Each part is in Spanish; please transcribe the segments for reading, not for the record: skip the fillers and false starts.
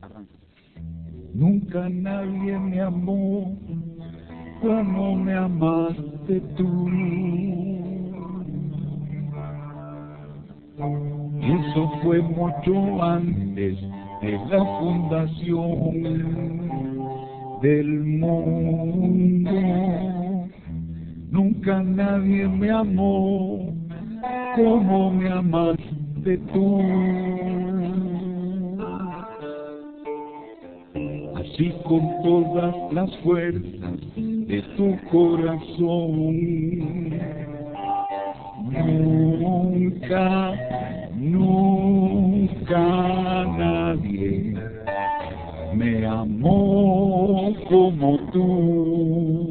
Arranca. Nunca nadie me amó como me amaste tú. Eso fue mucho antes de la fundación del mundo. Nunca nadie me amó como me amaste tú. Así con todas las fuerzas de tu corazón, nunca, nunca nadie me amó como tú.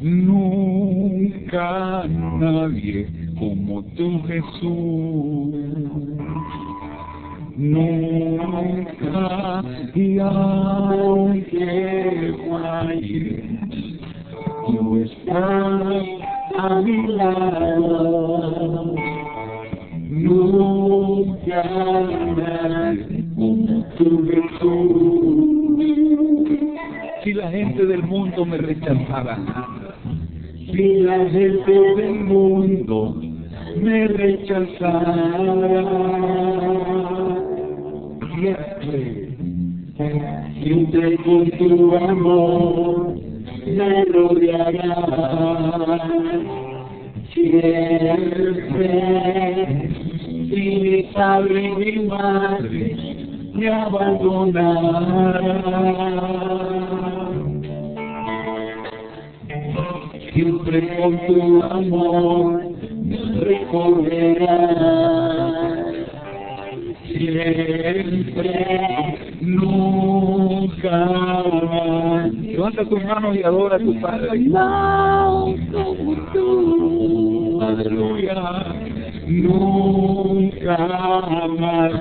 Nunca nadie como tú, Jesús. Nunca, y aunque falle, tú estás a mi lado. Nunca nadie como tú, Jesús. Si la gente del mundo me rechazara, si la gente del mundo me rechazara, siempre con tu amor me rodeará. Siempre, si mi padre y mi madre me abandonarán, siempre con tu amor me recorrerás. Siempre, nunca. Levanta tus manos y adora a tu Padre. No, como tú. Aleluya. Nunca más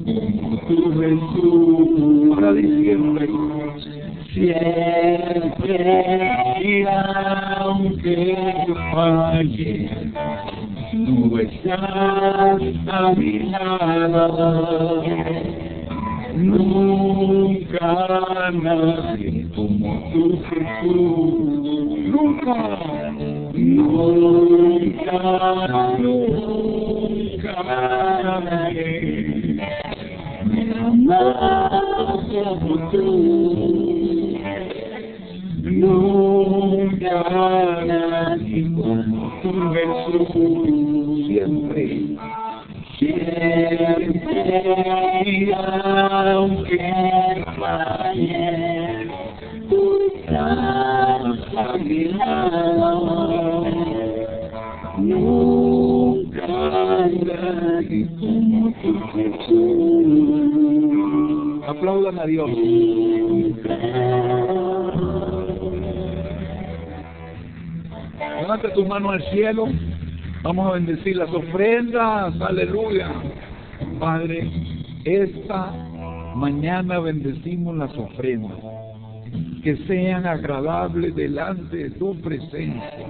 como tu Jesús. Ahora diciembre. Siempre, y aunque falle, tú estás a mi lado. Nunca nadie como tú, Jesús. Nunca, nunca, nunca nadie me amó como tú. Nunca nadie como tú, Jesús. Siempre, siempre, y aunque falle, tú estás a mi lado. Nunca nadie como tú, Jesús. Aplaudan a Dios. Levanta tu mano al cielo. Vamos a bendecir las ofrendas. Aleluya. Padre, esta mañana bendecimos las ofrendas. Que sean agradables delante de tu presencia.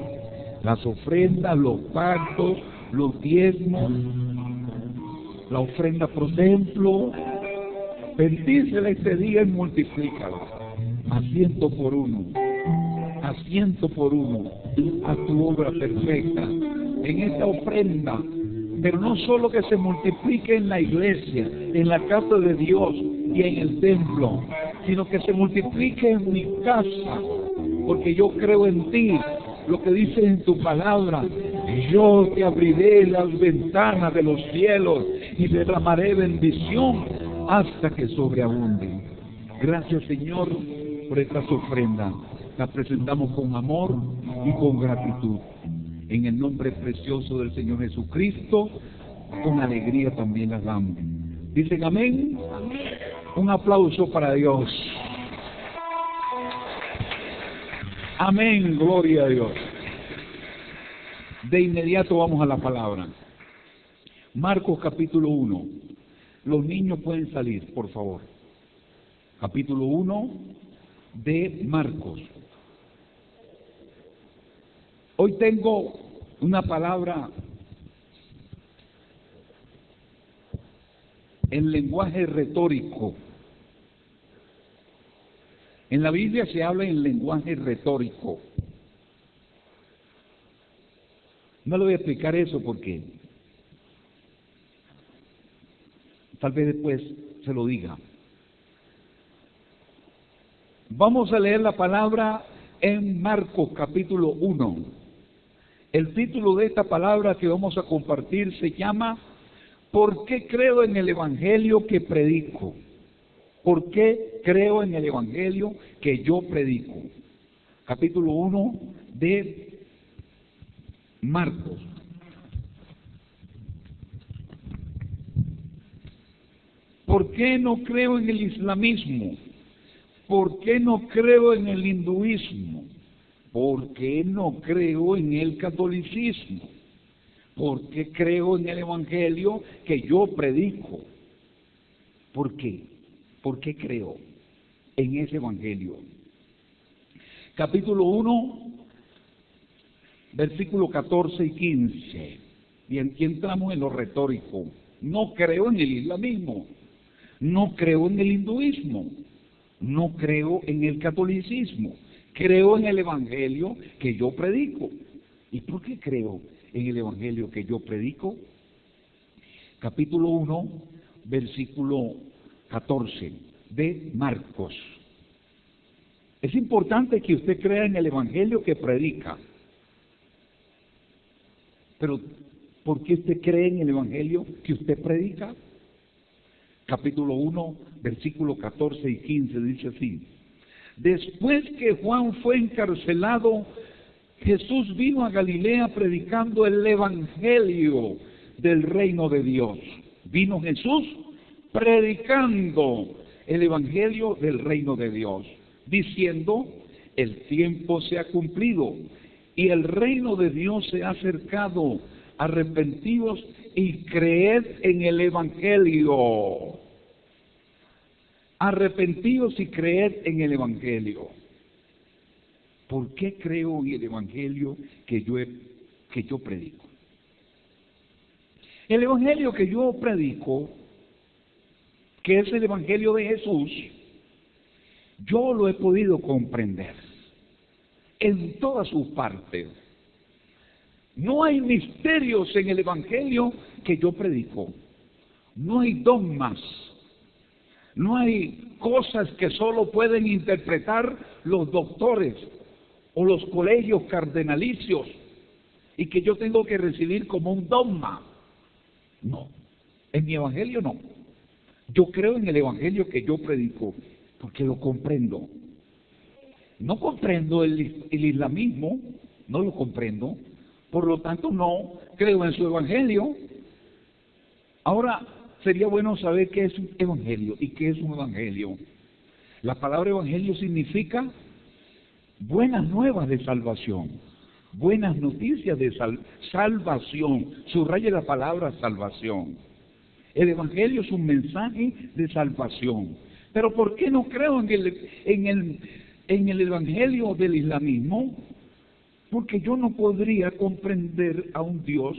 Las ofrendas, los pactos, los diezmos, la ofrenda por templo. Bendícela este día y multiplícala. A 100 por 1. A 100 por 1, a tu obra perfecta, en esta ofrenda, pero no solo que se multiplique en la iglesia, en la casa de Dios y en el templo, sino que se multiplique en mi casa, porque yo creo en ti, lo que dices en tu palabra, yo te abriré las ventanas de los cielos y derramaré bendición hasta que sobreabunden. Gracias, Señor, por estas ofrendas. Las presentamos con amor y con gratitud. En el nombre precioso del Señor Jesucristo, con alegría también las damos. ¿Dicen amén? Amén. Un aplauso para Dios. Amén, gloria a Dios. De inmediato vamos a la palabra. Marcos capítulo 1. Los niños pueden salir, por favor. Capítulo 1 de Marcos. Hoy tengo una palabra en lenguaje retórico. En la Biblia se habla en lenguaje retórico. No le voy a explicar eso porque tal vez después se lo diga. Vamos a leer la palabra en Marcos capítulo 1. El título de esta palabra que vamos a compartir se llama ¿Por qué creo en el Evangelio que predico? ¿Por qué creo en el Evangelio que yo predico? Capítulo 1 de Marcos. ¿Por qué no creo en el islamismo? ¿Por qué no creo en el hinduismo? ¿Por qué no creo en el catolicismo? ¿Por qué creo en el Evangelio que yo predico? ¿Por qué? ¿Por qué creo en ese Evangelio? Capítulo 1, versículos 14 y 15. Y aquí entramos en lo retórico. No creo en el islamismo. No creo en el hinduismo. No creo en el catolicismo. Creo en el Evangelio que yo predico. ¿Y por qué creo en el Evangelio que yo predico? Capítulo 1, versículo 14 de Marcos. Es importante que usted crea en el Evangelio que predica. Pero, ¿por qué usted cree en el Evangelio que usted predica? Capítulo 1, versículos 14 y 15 dice así: Después que Juan fue encarcelado, Jesús vino a Galilea predicando el Evangelio del reino de Dios. Vino Jesús predicando el Evangelio del reino de Dios, diciendo: el tiempo se ha cumplido y el reino de Dios se ha acercado. Arrepentidos y creed en el Evangelio. Arrepentidos y creed en el Evangelio. ¿Por qué creo en el Evangelio que yo predico? El Evangelio que yo predico, que es el Evangelio de Jesús, yo lo he podido comprender en todas sus partes. No hay misterios en el Evangelio que yo predico. No hay dogmas. No hay cosas que solo pueden interpretar los doctores o los colegios cardenalicios y que yo tengo que recibir como un dogma. No, en mi Evangelio no. Yo creo en el Evangelio que yo predico porque lo comprendo. No comprendo el islamismo, no lo comprendo. Por lo tanto, no creo en su Evangelio. Ahora, sería bueno saber qué es un Evangelio y qué es un Evangelio. La palabra Evangelio significa buenas nuevas de salvación, buenas noticias de salvación. Subraye la palabra salvación. El Evangelio es un mensaje de salvación. Pero ¿por qué no creo en el Evangelio del islamismo? Porque yo no podría comprender a un Dios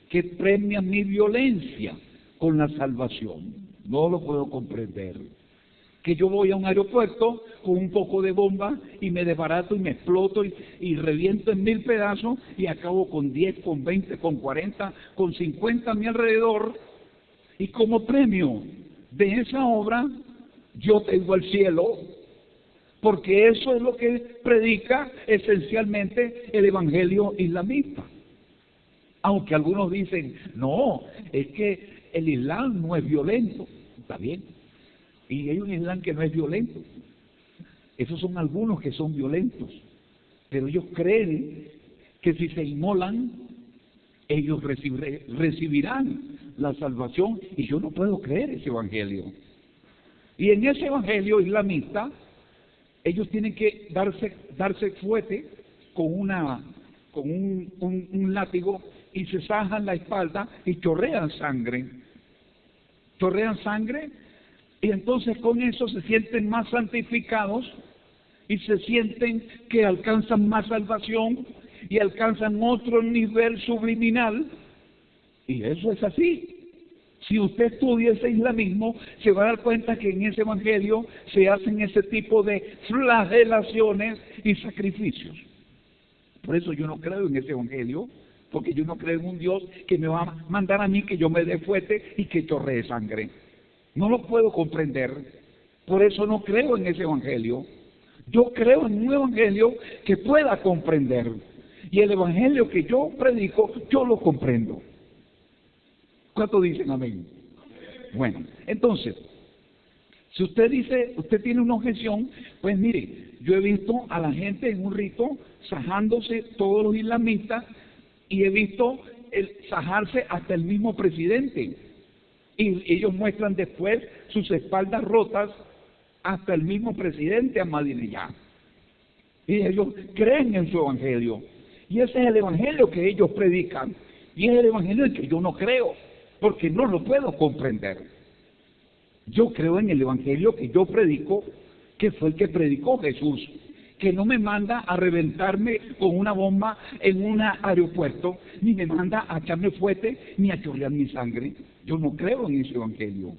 que premia mi violencia con la salvación. No lo puedo comprender. Que yo voy a un aeropuerto con un poco de bomba y me desbarato y me exploto y reviento en 1000 pedazos y acabo con 10, con 20, con 40, con 50 a mi alrededor. Y como premio de esa obra, yo tengo el cielo. Porque eso es lo que predica esencialmente el Evangelio islamista. Aunque algunos dicen, no, es que el Islam no es violento. Está bien. Y hay un Islam que no es violento. Esos son algunos que son violentos. Pero ellos creen que si se inmolan, ellos recibirán la salvación. Y yo no puedo creer ese Evangelio. Y en ese Evangelio islamista, ellos tienen que darse fuerte con un látigo y se sajan la espalda y chorrean sangre. Chorrean sangre y entonces con eso se sienten más santificados y se sienten que alcanzan más salvación y alcanzan otro nivel subliminal. Y eso es así. Si usted estudia ese islamismo, se va a dar cuenta que en ese evangelio se hacen ese tipo de flagelaciones y sacrificios. Por eso yo no creo en ese evangelio, porque yo no creo en un Dios que me va a mandar a mí que yo me dé fuete y que chorree sangre. No lo puedo comprender. Por eso no creo en ese evangelio. Yo creo en un evangelio que pueda comprender. Y el evangelio que yo predico, yo lo comprendo. ¿Cuántos dicen amén? Bueno, entonces, si usted dice, usted tiene una objeción, pues mire, yo he visto a la gente en un rito sajándose todos los islamistas y he visto sajarse hasta el mismo presidente. Y ellos muestran después sus espaldas rotas hasta el mismo presidente Ahmadinejad. Y ellos creen en su evangelio. Y ese es el evangelio que ellos predican. Y es el evangelio en que yo no creo, porque no lo puedo comprender. Yo creo en el evangelio que yo predico, que fue el que predicó Jesús, que no me manda a reventarme con una bomba en un aeropuerto, ni me manda a echarme fuete, ni a chorrear mi sangre. Yo no creo en ese evangelio.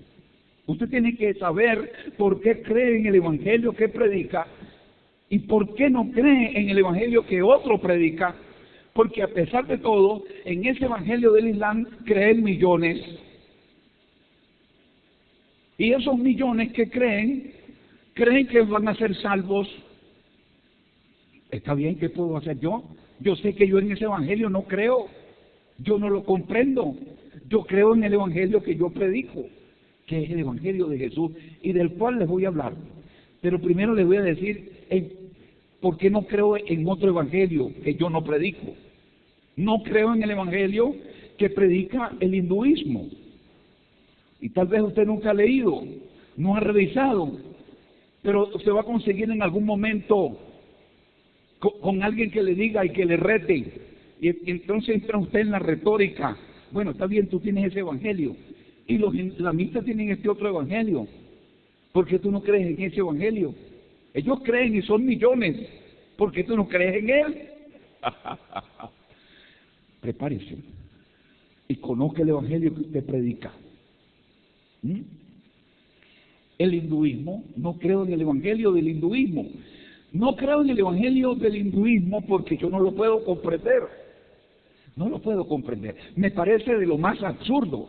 Usted tiene que saber por qué cree en el evangelio que predica y por qué no cree en el evangelio que otro predica, porque a pesar de todo, en ese evangelio del Islam creen millones. Y esos millones que creen que van a ser salvos. ¿Está bien? ¿Qué puedo hacer yo? Yo sé que yo en ese evangelio no creo. Yo no lo comprendo. Yo creo en el evangelio que yo predico, que es el evangelio de Jesús, y del cual les voy a hablar. Pero primero les voy a decir por qué no creo en otro evangelio que yo no predico. No creo en el evangelio que predica el hinduismo. Y tal vez usted nunca ha leído, no ha revisado, pero usted va a conseguir en algún momento con alguien que le diga y que le rete. Y entonces entra usted en la retórica. Bueno, está bien, tú tienes ese evangelio. Y los islamistas tienen este otro evangelio. ¿Por qué tú no crees en ese evangelio? Ellos creen y son millones. ¿Por qué tú no crees en él? Prepárese y conozca el evangelio que usted predica. El hinduismo, no creo en el evangelio del hinduismo. No creo en el evangelio del hinduismo porque yo no lo puedo comprender. No lo puedo comprender. Me parece de lo más absurdo.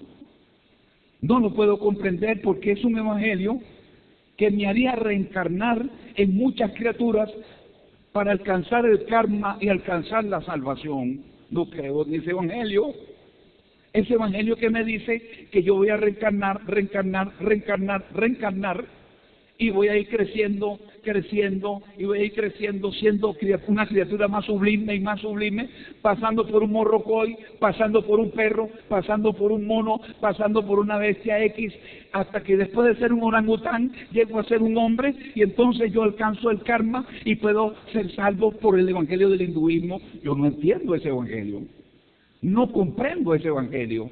No lo puedo comprender porque es un evangelio que me haría reencarnar en muchas criaturas para alcanzar el karma y alcanzar la salvación. No creo en ese evangelio. Ese evangelio que me dice que yo voy a reencarnar, y voy a ir creciendo, y voy a ir creciendo, siendo una criatura más sublime y más sublime, pasando por un morrocoy, pasando por un perro, pasando por un mono, pasando por una bestia X, hasta que después de ser un orangután, llego a ser un hombre, y entonces yo alcanzo el karma y puedo ser salvo por el evangelio del hinduismo. Yo no entiendo ese evangelio. No comprendo ese evangelio.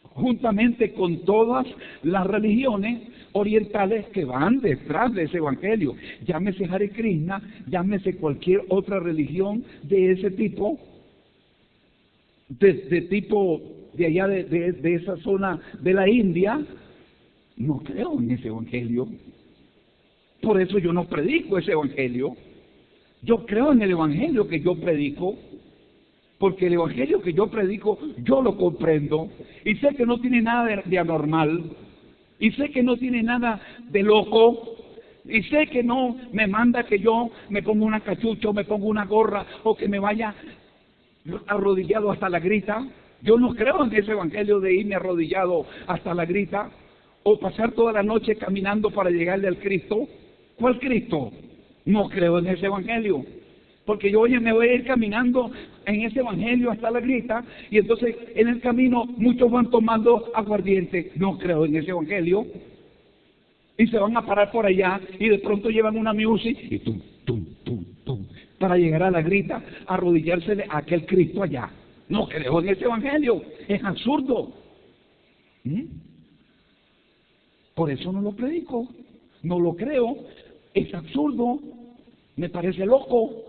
Juntamente con todas las religiones orientales que van detrás de ese evangelio, llámese Hare Krishna, llámese cualquier otra religión de ese tipo, de tipo de allá de esa zona de la India. No creo en ese evangelio. Por eso yo no predico ese evangelio. Yo creo en el evangelio que yo predico, porque el evangelio que yo predico, yo lo comprendo, y sé que no tiene nada de anormal, y sé que no tiene nada de loco, y sé que no me manda que yo me ponga una cachucha, o me ponga una gorra, o que me vaya arrodillado hasta la grita. Yo no creo en ese evangelio de irme arrodillado hasta la grita, o pasar toda la noche caminando para llegarle al Cristo. ¿Cuál Cristo? No creo en ese evangelio. Porque yo, oye, me voy a ir caminando en ese evangelio hasta la grita, y entonces en el camino muchos van tomando aguardiente. No creo en ese evangelio. Y se van a parar por allá, y de pronto llevan una music, y tum, tum, tum, tum, para llegar a la grita, arrodillarse a aquel Cristo allá. No creo en ese evangelio. Es absurdo. Por eso no lo predico. No lo creo. Es absurdo. Me parece loco.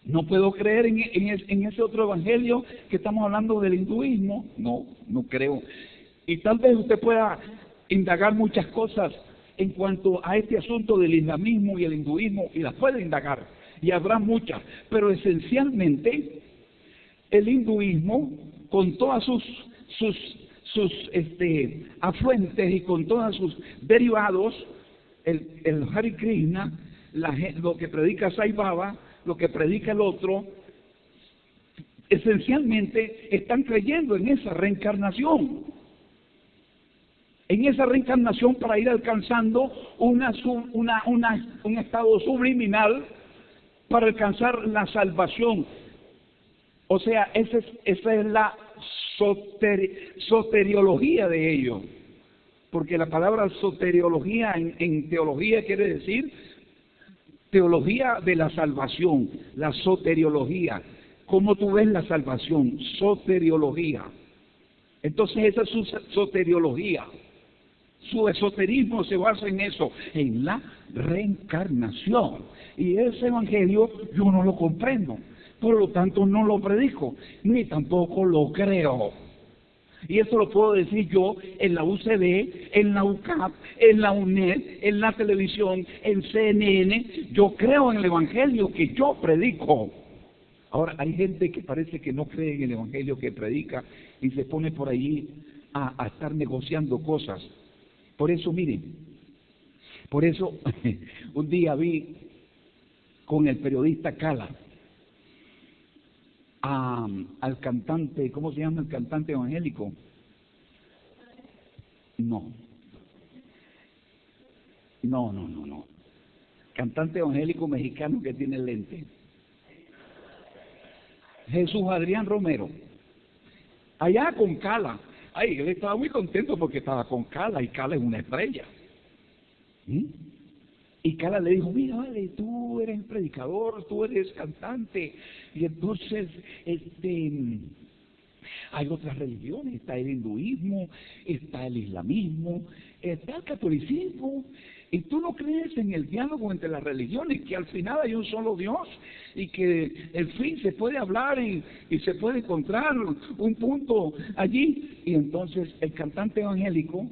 No puedo creer en ese otro evangelio que estamos hablando del hinduismo. No creo. Y tal vez usted pueda indagar muchas cosas en cuanto a este asunto del islamismo y el hinduismo, y las puede indagar, y habrá muchas, pero esencialmente el hinduismo, con todas sus afluentes y con todos sus derivados, el Hare Krishna, lo que predica Sai Baba, lo que predica el otro, esencialmente están creyendo en esa reencarnación. En esa reencarnación para ir alcanzando un estado subliminal para alcanzar la salvación. O sea, esa es la soteriología de ello. Porque la palabra soteriología en teología quiere decir teología de la salvación, la soteriología. ¿Cómo tú ves la salvación? Soteriología. Entonces esa es su soteriología. Su esoterismo se basa en eso, en la reencarnación. Y ese evangelio yo no lo comprendo, por lo tanto no lo predico, ni tampoco lo creo. Y eso lo puedo decir yo en la UCB, en la UCAP, en la UNED, en la televisión, en CNN. Yo creo en el evangelio que yo predico. Ahora, hay gente que parece que no cree en el evangelio que predica y se pone por allí a estar negociando cosas. Por eso, miren, un día vi con el periodista Cala al cantante, ¿cómo se llama el cantante evangélico? No. Cantante evangélico mexicano que tiene lente. Jesús Adrián Romero. Allá con Cala. Ay, él estaba muy contento porque estaba con Cala, y Cala es una estrella. Y Cala le dijo, mira, vale, tú eres predicador, tú eres cantante, y entonces, hay otras religiones, está el hinduismo, está el islamismo, está el catolicismo, y tú no crees en el diálogo entre las religiones, que al final hay un solo Dios, y que en fin se puede hablar y se puede encontrar un punto allí. Y entonces el cantante evangélico,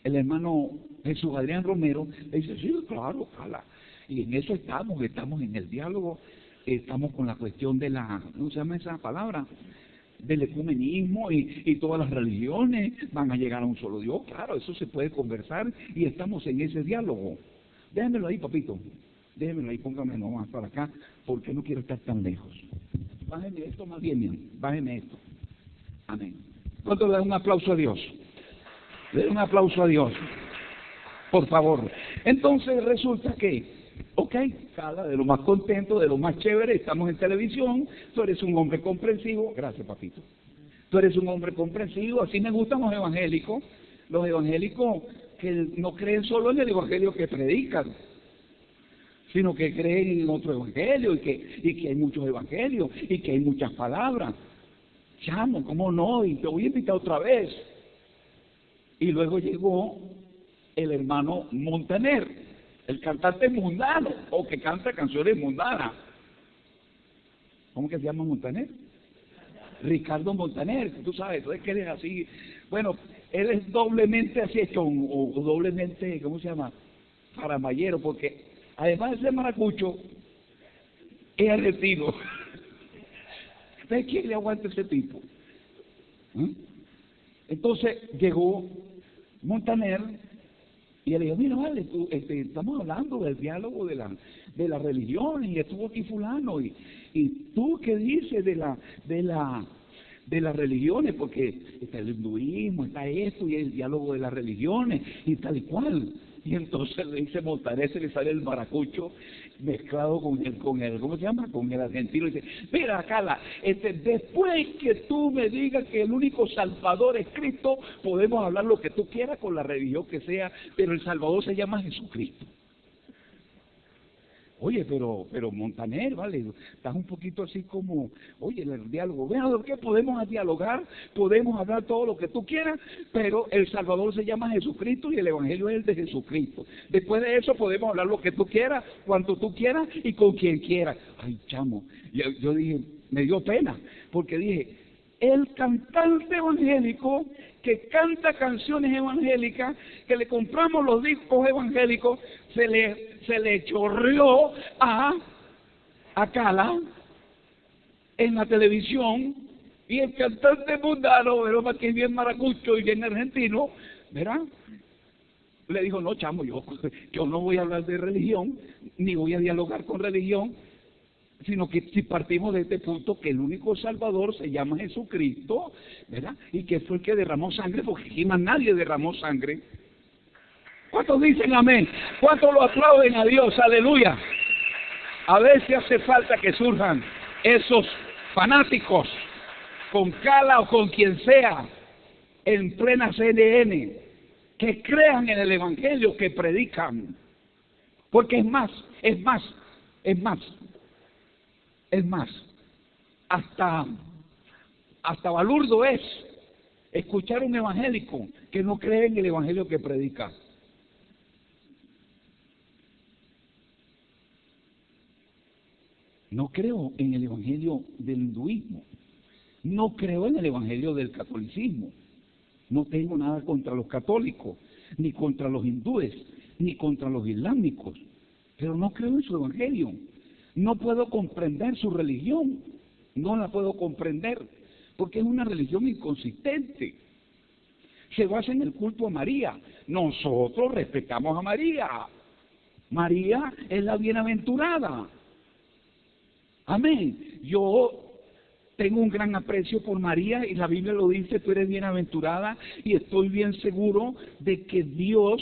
el hermano Jesús Adrián Romero, le dice, sí, claro, Cala, y en eso estamos en el diálogo, estamos con la cuestión de ¿cómo se llama esa palabra? Del ecumenismo, y todas las religiones van a llegar a un solo Dios. Claro, eso se puede conversar y estamos en ese diálogo. Déjamelo ahí, papito, déjamelo ahí, póngame nomás para acá, porque no quiero estar tan lejos. Bájeme esto más bien, bájeme esto. Amén. ¿Cuánto le da un aplauso a Dios? Le da un aplauso a Dios, por favor. Entonces resulta que Cala, de lo más contento, de lo más chévere, estamos en televisión, tú eres un hombre comprensivo, gracias papito, tú eres un hombre comprensivo, así me gustan los evangélicos que no creen solo en el evangelio que predican, sino que creen en otro evangelio, y que hay muchos evangelios, y que hay muchas palabras. Chamo, ¿cómo no? Y te voy a invitar otra vez. Y luego llegó el hermano Montaner, el cantante mundano, o que canta canciones mundanas. ¿Cómo que se llama Montaner? Ricardo Montaner, tú sabes, tú es que eres así. Bueno, él es doblemente así hecho, o doblemente, ¿cómo se llama? Faramayero, porque además de ser maracucho, es argentino. ¿Usted quién le aguanta ese tipo? Entonces llegó Montaner, y él dijo, mira, vale, estamos hablando del diálogo de la religión, y estuvo aquí fulano, y tú qué dices de las religiones, porque está el hinduismo, está esto, y el diálogo de las religiones, y tal y cual. Y entonces le dice Montaner, se le sale el maracucho mezclado con el, ¿cómo se llama? Con el argentino, y dice, mira, Cala, después que tú me digas que el único Salvador es Cristo, podemos hablar lo que tú quieras con la religión que sea, pero el Salvador se llama Jesucristo. Oye, pero Montaner, vale, estás un poquito así como, oye, el diálogo, vean, ¿qué podemos dialogar? Podemos hablar todo lo que tú quieras, pero el Salvador se llama Jesucristo y el Evangelio es el de Jesucristo. Después de eso podemos hablar lo que tú quieras, cuanto tú quieras y con quien quieras. Ay, chamo, yo dije, me dio pena, porque dije, el cantante evangélico que canta canciones evangélicas, que le compramos los discos evangélicos, se le chorreó a Cala en la televisión, y el cantante mundano, pero que es bien maracucho y bien argentino, ¿verdad? Le dijo, no, chamo, yo no voy a hablar de religión, ni voy a dialogar con religión, sino que si partimos de este punto que el único Salvador se llama Jesucristo, ¿verdad? Y que fue el que derramó sangre, porque aquí más nadie derramó sangre. ¿Cuántos dicen amén? ¿Cuántos lo aplauden a Dios? Aleluya. A ver si hace falta que surjan esos fanáticos, con Cala o con quien sea, en plena CNN, que crean en el Evangelio que predican. Porque es más, hasta balurdo es escuchar a un evangélico que no cree en el Evangelio que predica. No creo en el Evangelio del hinduismo, no creo en el Evangelio del catolicismo, no tengo nada contra los católicos, ni contra los hindúes, ni contra los islámicos, pero no creo en su Evangelio. No puedo comprender su religión, no la puedo comprender, porque es una religión inconsistente. Se basa en el culto a María. Nosotros respetamos a María. María es la bienaventurada. Amén. Yo tengo un gran aprecio por María y la Biblia lo dice, tú eres bienaventurada, y estoy bien seguro de que Dios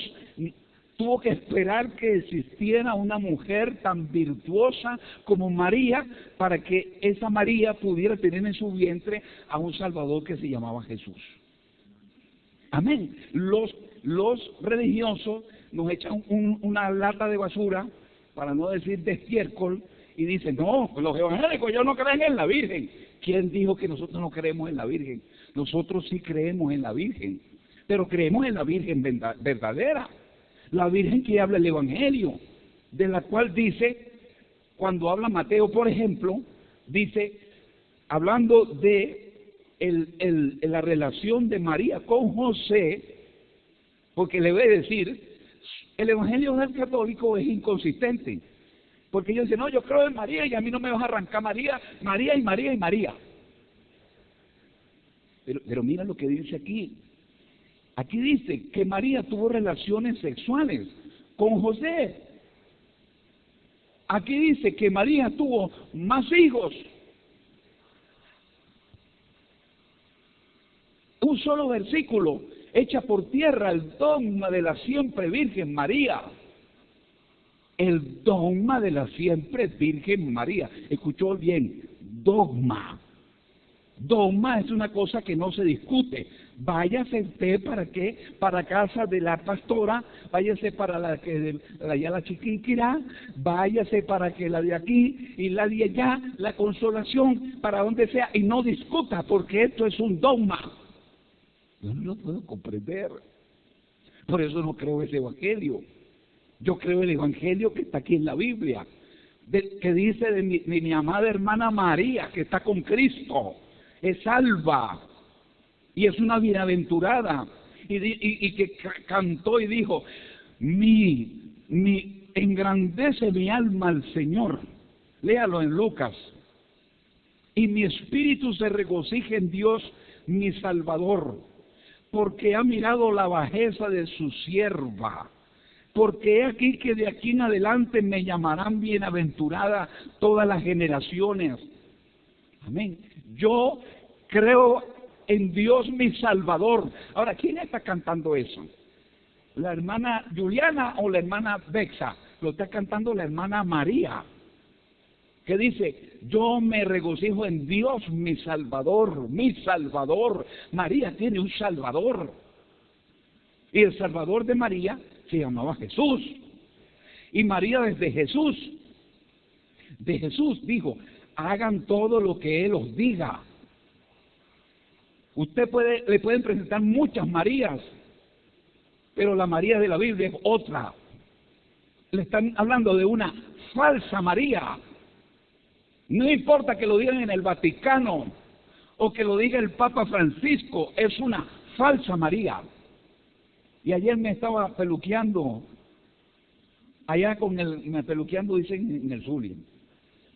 tuvo que esperar que existiera una mujer tan virtuosa como María para que esa María pudiera tener en su vientre a un Salvador que se llamaba Jesús. Amén. Los religiosos nos echan una lata de basura, para no decir de estiércol, y dicen, no, los evangélicos ya no creen en la Virgen. ¿Quién dijo que nosotros no creemos en la Virgen? Nosotros sí creemos en la Virgen, pero creemos en la Virgen verdadera. La Virgen que habla el Evangelio, de la cual dice, cuando habla Mateo, por ejemplo, dice, hablando de la relación de María con José, porque le voy a decir, el Evangelio del católico es inconsistente, porque ellos dicen, no, yo creo en María y a mí no me vas a arrancar María, María y María y María. Pero mira lo que dice aquí. Aquí dice que María tuvo relaciones sexuales con José. Aquí dice que María tuvo más hijos. Un solo versículo echa por tierra el dogma de la siempre Virgen María. El dogma de la siempre Virgen María. Escuchó bien, dogma. Dogma es una cosa que no se discute. Váyase usted para casa de la pastora, váyase para la Chiquinquirá, váyase para que la de aquí y la de allá, la Consolación, para donde sea, y no discuta, porque esto es un dogma. Yo no lo puedo comprender. Por eso no creo ese evangelio. Yo creo el evangelio que está aquí en la Biblia, que dice de mi amada hermana María, que está con Cristo, es salva y es una bienaventurada, y que cantó y dijo, engrandece mi alma al Señor. Léalo en Lucas. Y mi espíritu se regocija en Dios mi Salvador, porque ha mirado la bajeza de su sierva. Porque he aquí que de aquí en adelante me llamarán bienaventurada todas las generaciones. Amén. Yo creo en Dios mi Salvador. Ahora, ¿quién está cantando eso? ¿La hermana Juliana o la hermana Bexa? Lo está cantando la hermana María, que dice, yo me regocijo en Dios mi Salvador, mi Salvador. María tiene un Salvador. Y el Salvador de María se llamaba Jesús. Y María desde Jesús de Jesús. Dijo, hagan todo lo que Él os diga. Le pueden presentar muchas Marías, pero la María de la Biblia es otra. Le están hablando de una falsa María. No importa que lo digan en el Vaticano o que lo diga el Papa Francisco, es una falsa María. Y ayer me estaba peluqueando, me peluqueando dicen en el Zulia.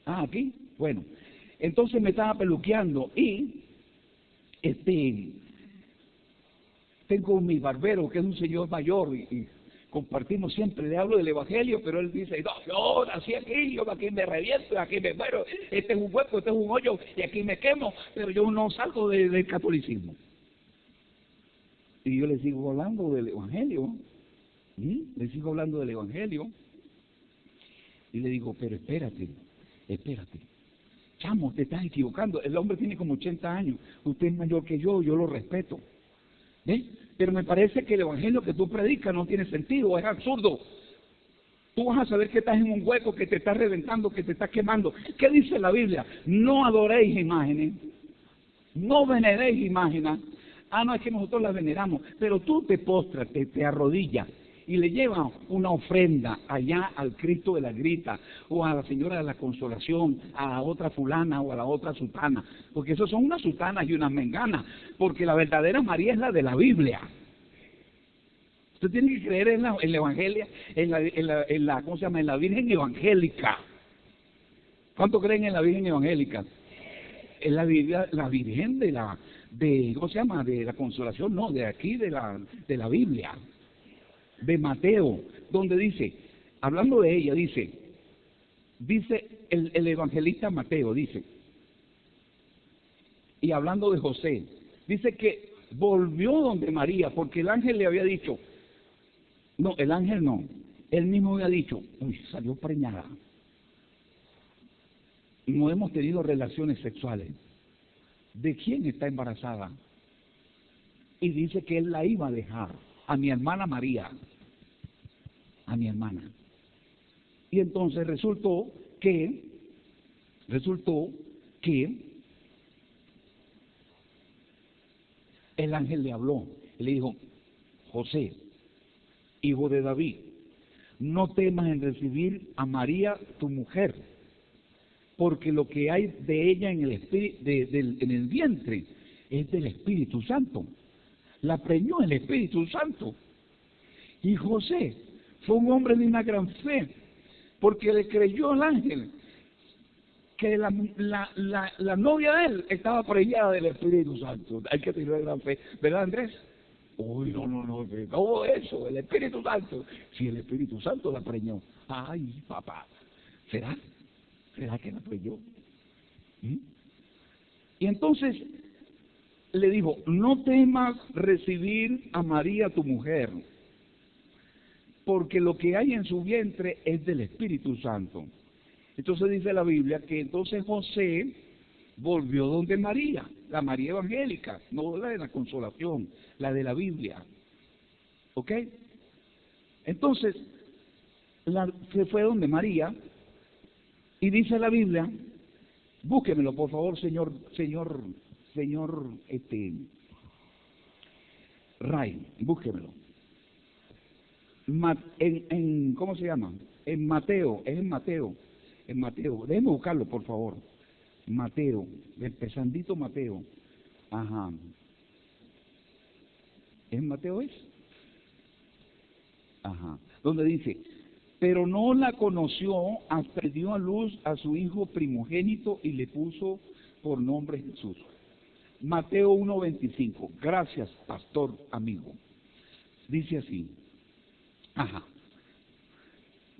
Ah, aquí, bueno. Entonces me estaba peluqueando y tengo mi barbero, que es un señor mayor, y compartimos siempre, le hablo del Evangelio, pero él dice, no, yo nací aquí, yo aquí me reviento, aquí me muero, este es un hueco, este es un hoyo, y aquí me quemo, pero yo no salgo del catolicismo. Y yo le sigo hablando del Evangelio, le sigo hablando del Evangelio, y le digo, pero espérate, chamo, te estás equivocando, el hombre tiene como 80 años, usted es mayor que yo lo respeto, ¿ves? Pero me parece que el Evangelio que tú predicas no tiene sentido, es absurdo. Tú vas a saber que estás en un hueco, que te está reventando, que te está quemando. ¿Qué dice la Biblia? No adoréis imágenes, no veneréis imágenes. Ah, no, es que nosotros las veneramos, pero tú te postras, te arrodillas y le llevas una ofrenda allá al Cristo de la Grita, o a la Señora de la Consolación, a la otra fulana o a la otra sutana, porque esos son unas sutanas y unas menganas, porque la verdadera María es la de la Biblia. Usted tiene que creer en la Evangelia, ¿cómo se llama? En la Virgen Evangélica. ¿Cuánto creen en la Virgen Evangélica? En la Virgen ¿cómo se llama? De la Consolación, no, de aquí, de la Biblia. De Mateo, donde dice, hablando de ella, dice el evangelista Mateo, dice, y hablando de José, dice que volvió donde María, porque el ángel le había dicho, no, el ángel no, él mismo había dicho, uy, salió preñada, no hemos tenido relaciones sexuales. ¿De quién está embarazada? Y dice que él la iba a dejar a mi hermana María, a mi hermana. Y entonces resultó que el ángel le habló y le dijo, José, hijo de David, no temas en recibir a María tu mujer, porque lo que hay de ella en el vientre es del Espíritu Santo. La preñó el Espíritu Santo. Y José fue un hombre de una gran fe, porque le creyó al ángel que la novia de él estaba preñada del Espíritu Santo. Hay que tener gran fe, ¿verdad, Andrés? Uy, no, todo eso, el Espíritu Santo. Si el Espíritu Santo la preñó. Ay, papá, ¿será que la preñó? Y entonces le dijo, no temas recibir a María tu mujer, porque lo que hay en su vientre es del Espíritu Santo. Entonces dice la Biblia que entonces José volvió donde María, la María evangélica, no la de la Consolación, la de la Biblia. ¿Ok? Entonces, se fue donde María y dice la Biblia, búsquemelo por favor, señor Ray, búsquemelo. ¿Cómo se llama? En Mateo, déjeme buscarlo por favor. Mateo, el pesandito Mateo. Ajá. ¿En Mateo es? Ajá. Donde dice, pero no la conoció hasta que dio a luz a su hijo primogénito y le puso por nombre Jesús. Mateo 1:25. Gracias, pastor amigo. Dice así. Ajá.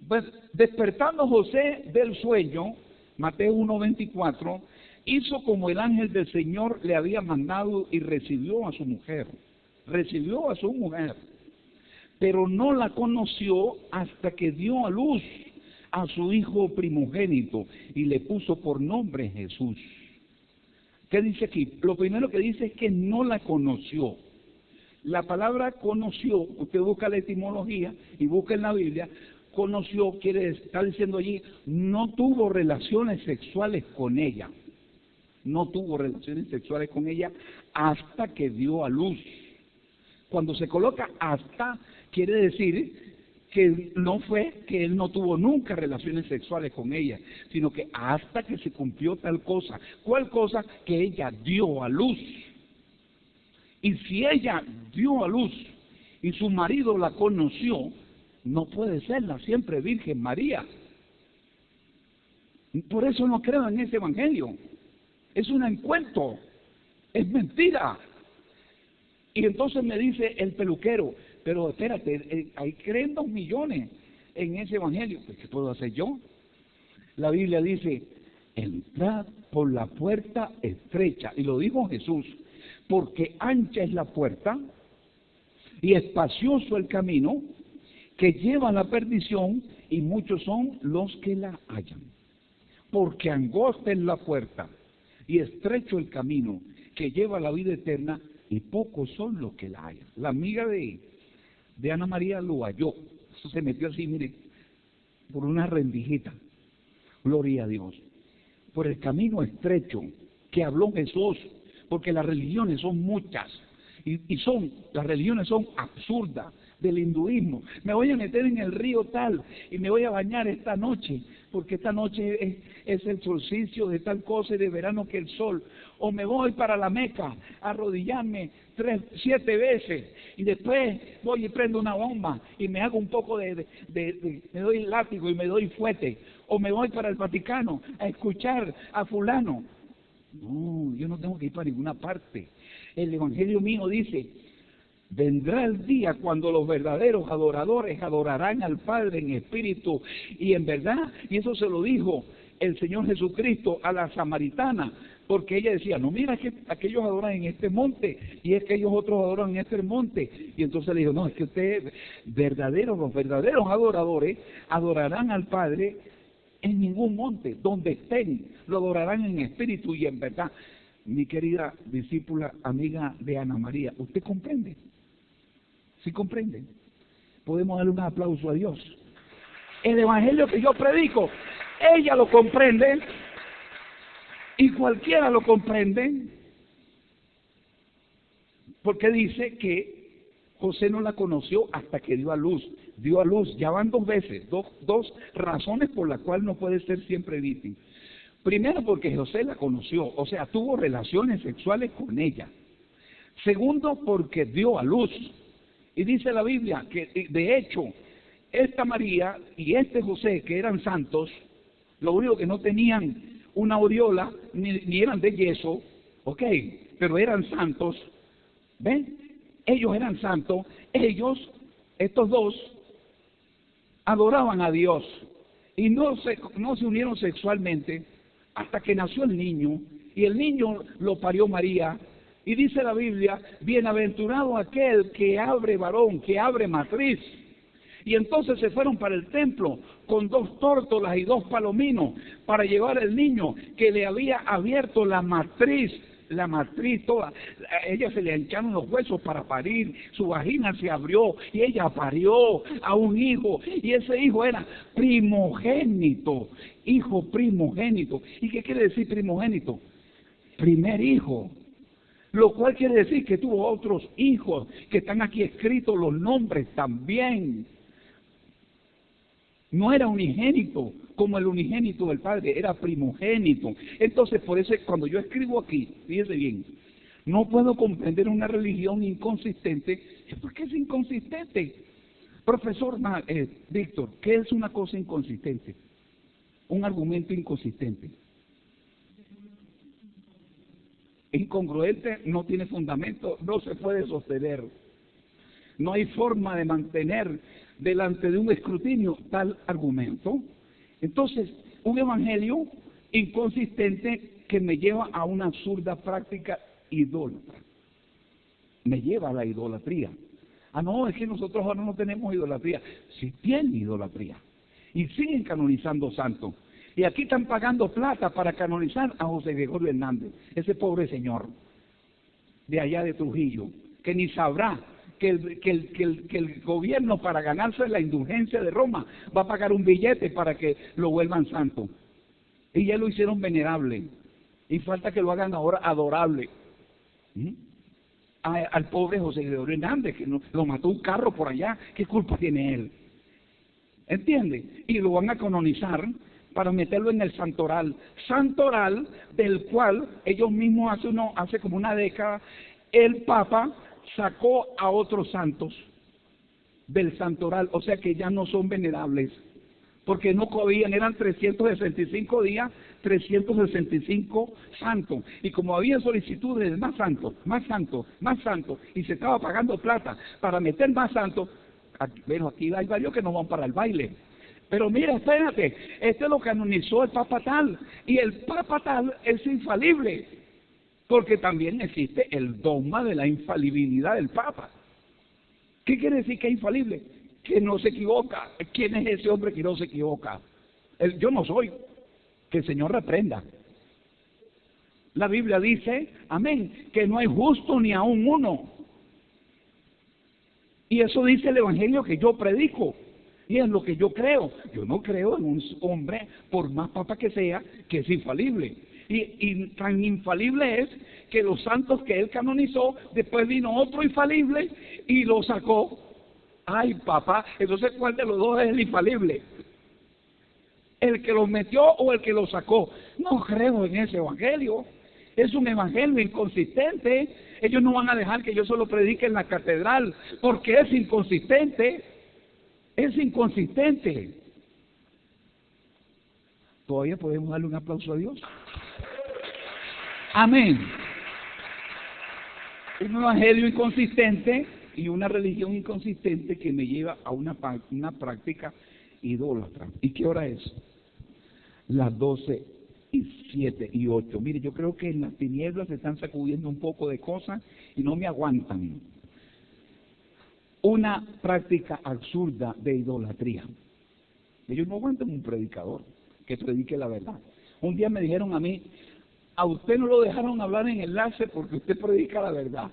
Pues despertando José del sueño, Mateo 1:24, hizo como el ángel del Señor le había mandado y recibió a su mujer. Pero no la conoció hasta que dio a luz a su hijo primogénito y le puso por nombre Jesús. ¿Qué dice aquí? Lo primero que dice es que no la conoció. La palabra conoció, usted busca la etimología y busca en la Biblia, conoció, está diciendo allí, no tuvo relaciones sexuales con ella. No tuvo relaciones sexuales con ella hasta que dio a luz. Cuando se coloca hasta, quiere decir que no fue que él no tuvo nunca relaciones sexuales con ella, sino que hasta que se cumplió tal cosa. ¿Cuál cosa? Que ella dio a luz. Y si ella dio a luz y su marido la conoció, no puede ser la siempre Virgen María. Por eso no creo en ese evangelio. Es un encuentro, es mentira. Y entonces me dice el peluquero, pero espérate, ahí creen 2 millones en ese evangelio. Pues, ¿qué puedo hacer yo? La Biblia dice, entrad por la puerta estrecha, y lo dijo Jesús, porque ancha es la puerta y espacioso el camino que lleva a la perdición, y muchos son los que la hallan. Porque angosta es la puerta y estrecho el camino que lleva a la vida eterna, y pocos son los que la hallan. La amiga de Ana María lo halló. Eso se metió así, mire, por una rendijita. Gloria a Dios. Por el camino estrecho que habló Jesús, porque las religiones son muchas, las religiones son absurdas, del hinduismo. Me voy a meter en el río tal y me voy a bañar esta noche, porque esta noche es el solsticio de tal cosa y de verano que el sol. O me voy para la Meca a arrodillarme 7 veces y después voy y prendo una bomba y me hago un poco me doy látigo y me doy fuete. O me voy para el Vaticano a escuchar a fulano. No, yo no tengo que ir para ninguna parte. El evangelio mío dice, vendrá el día cuando los verdaderos adoradores adorarán al Padre en espíritu y en verdad. Y eso se lo dijo el Señor Jesucristo a la samaritana, porque ella decía, no, mira, es que aquellos adoran en este monte y es que ellos otros adoran en este monte. Y entonces le dijo, no, es que ustedes, los verdaderos adoradores adorarán al Padre en ningún monte, donde estén, lo adorarán en espíritu y en verdad. Mi querida discípula, amiga de Ana María, ¿usted comprende? ¿Sí comprende? Podemos darle un aplauso a Dios. El evangelio que yo predico, ella lo comprende y cualquiera lo comprende, porque dice que José no la conoció hasta que dio a luz. Dio a luz, ya van 2 veces, dos razones por las cuales no puede ser siempre virgen. Primero, porque José la conoció, o sea, tuvo relaciones sexuales con ella. Segundo, porque dio a luz. Y dice la Biblia que, de hecho, esta María y este José, que eran santos, lo único que no tenían una aureola, ni eran de yeso, ok, pero eran santos, ¿ven? Ellos eran santos, estos dos, adoraban a Dios y no se unieron sexualmente hasta que nació el niño, y el niño lo parió María. Y dice la Biblia, bienaventurado aquel que abre varón, que abre matriz. Y entonces se fueron para el templo con 2 tórtolas y 2 palominos para llevar al niño que le había abierto la matriz toda. A ella se le hincharon los huesos para parir, su vagina se abrió y ella parió a un hijo, y ese hijo era primogénito, hijo primogénito. ¿Y qué quiere decir primogénito? Primer hijo. Lo cual quiere decir que tuvo otros hijos, que están aquí escritos los nombres también. No era unigénito como el unigénito del Padre, era primogénito. Entonces, por eso cuando yo escribo aquí, fíjese bien, no puedo comprender una religión inconsistente. ¿Por qué es inconsistente? Profesor Víctor, ¿qué es una cosa inconsistente? Un argumento inconsistente. Incongruente, no tiene fundamento, no se puede sostener. No hay forma de mantener delante de un escrutinio tal argumento. Entonces, un evangelio inconsistente que me lleva a una absurda práctica idólatra. Me lleva a la idolatría. Ah, no, es que nosotros ahora no tenemos idolatría. Sí tienen idolatría. Y siguen canonizando santos. Y aquí están pagando plata para canonizar a José Gregorio Hernández, ese pobre señor de allá de Trujillo, que ni sabrá que el gobierno, para ganarse la indulgencia de Roma, va a pagar un billete para que lo vuelvan santo. Y ya lo hicieron venerable. Y falta que lo hagan ahora adorable. Al pobre José Gregorio Hernández, que lo mató un carro por allá. ¿Qué culpa tiene él? ¿Entiende? Y lo van a canonizar para meterlo en el santoral. Santoral del cual ellos mismos hace como una década, el Papa sacó a otros santos del santoral, o sea que ya no son venerables, porque no cabían, eran 365 días, 365 santos, y como había solicitudes de más santos, más santos, más santos, y se estaba pagando plata para meter más santos, bueno, aquí hay varios que no van para el baile. Pero mira, espérate, este lo canonizó el Papa tal, y el Papa tal es infalible, porque también existe el dogma de la infalibilidad del Papa. ¿Qué quiere decir que es infalible? Que no se equivoca. ¿Quién es ese hombre que no se equivoca? Yo no soy. Que el Señor reprenda. La Biblia dice, amén, que no hay justo ni aún uno. Y eso dice el Evangelio que yo predico. Y es lo que yo creo. Yo no creo en un hombre, por más papa que sea, que es infalible. Y tan infalible es que los santos que él canonizó, después vino otro infalible y lo sacó. Ay, papá, entonces ¿cuál de los dos es el infalible? ¿El que los metió o el que los sacó? No creo en ese evangelio. Es un evangelio inconsistente. Ellos no van a dejar que yo solo predique en la catedral, porque es inconsistente. Es inconsistente. ¿Todavía podemos darle un aplauso a Dios? Amén. Un evangelio inconsistente y una religión inconsistente que me lleva a una práctica idólatra. ¿Y qué hora es? Las 12:07:08. Mire, yo creo que en las tinieblas se están sacudiendo un poco de cosas y no me aguantan. Una práctica absurda de idolatría. Ellos no aguantan un predicador que predique la verdad. Un día me dijeron a mí, a usted no lo dejaron hablar en enlace porque usted predica la verdad.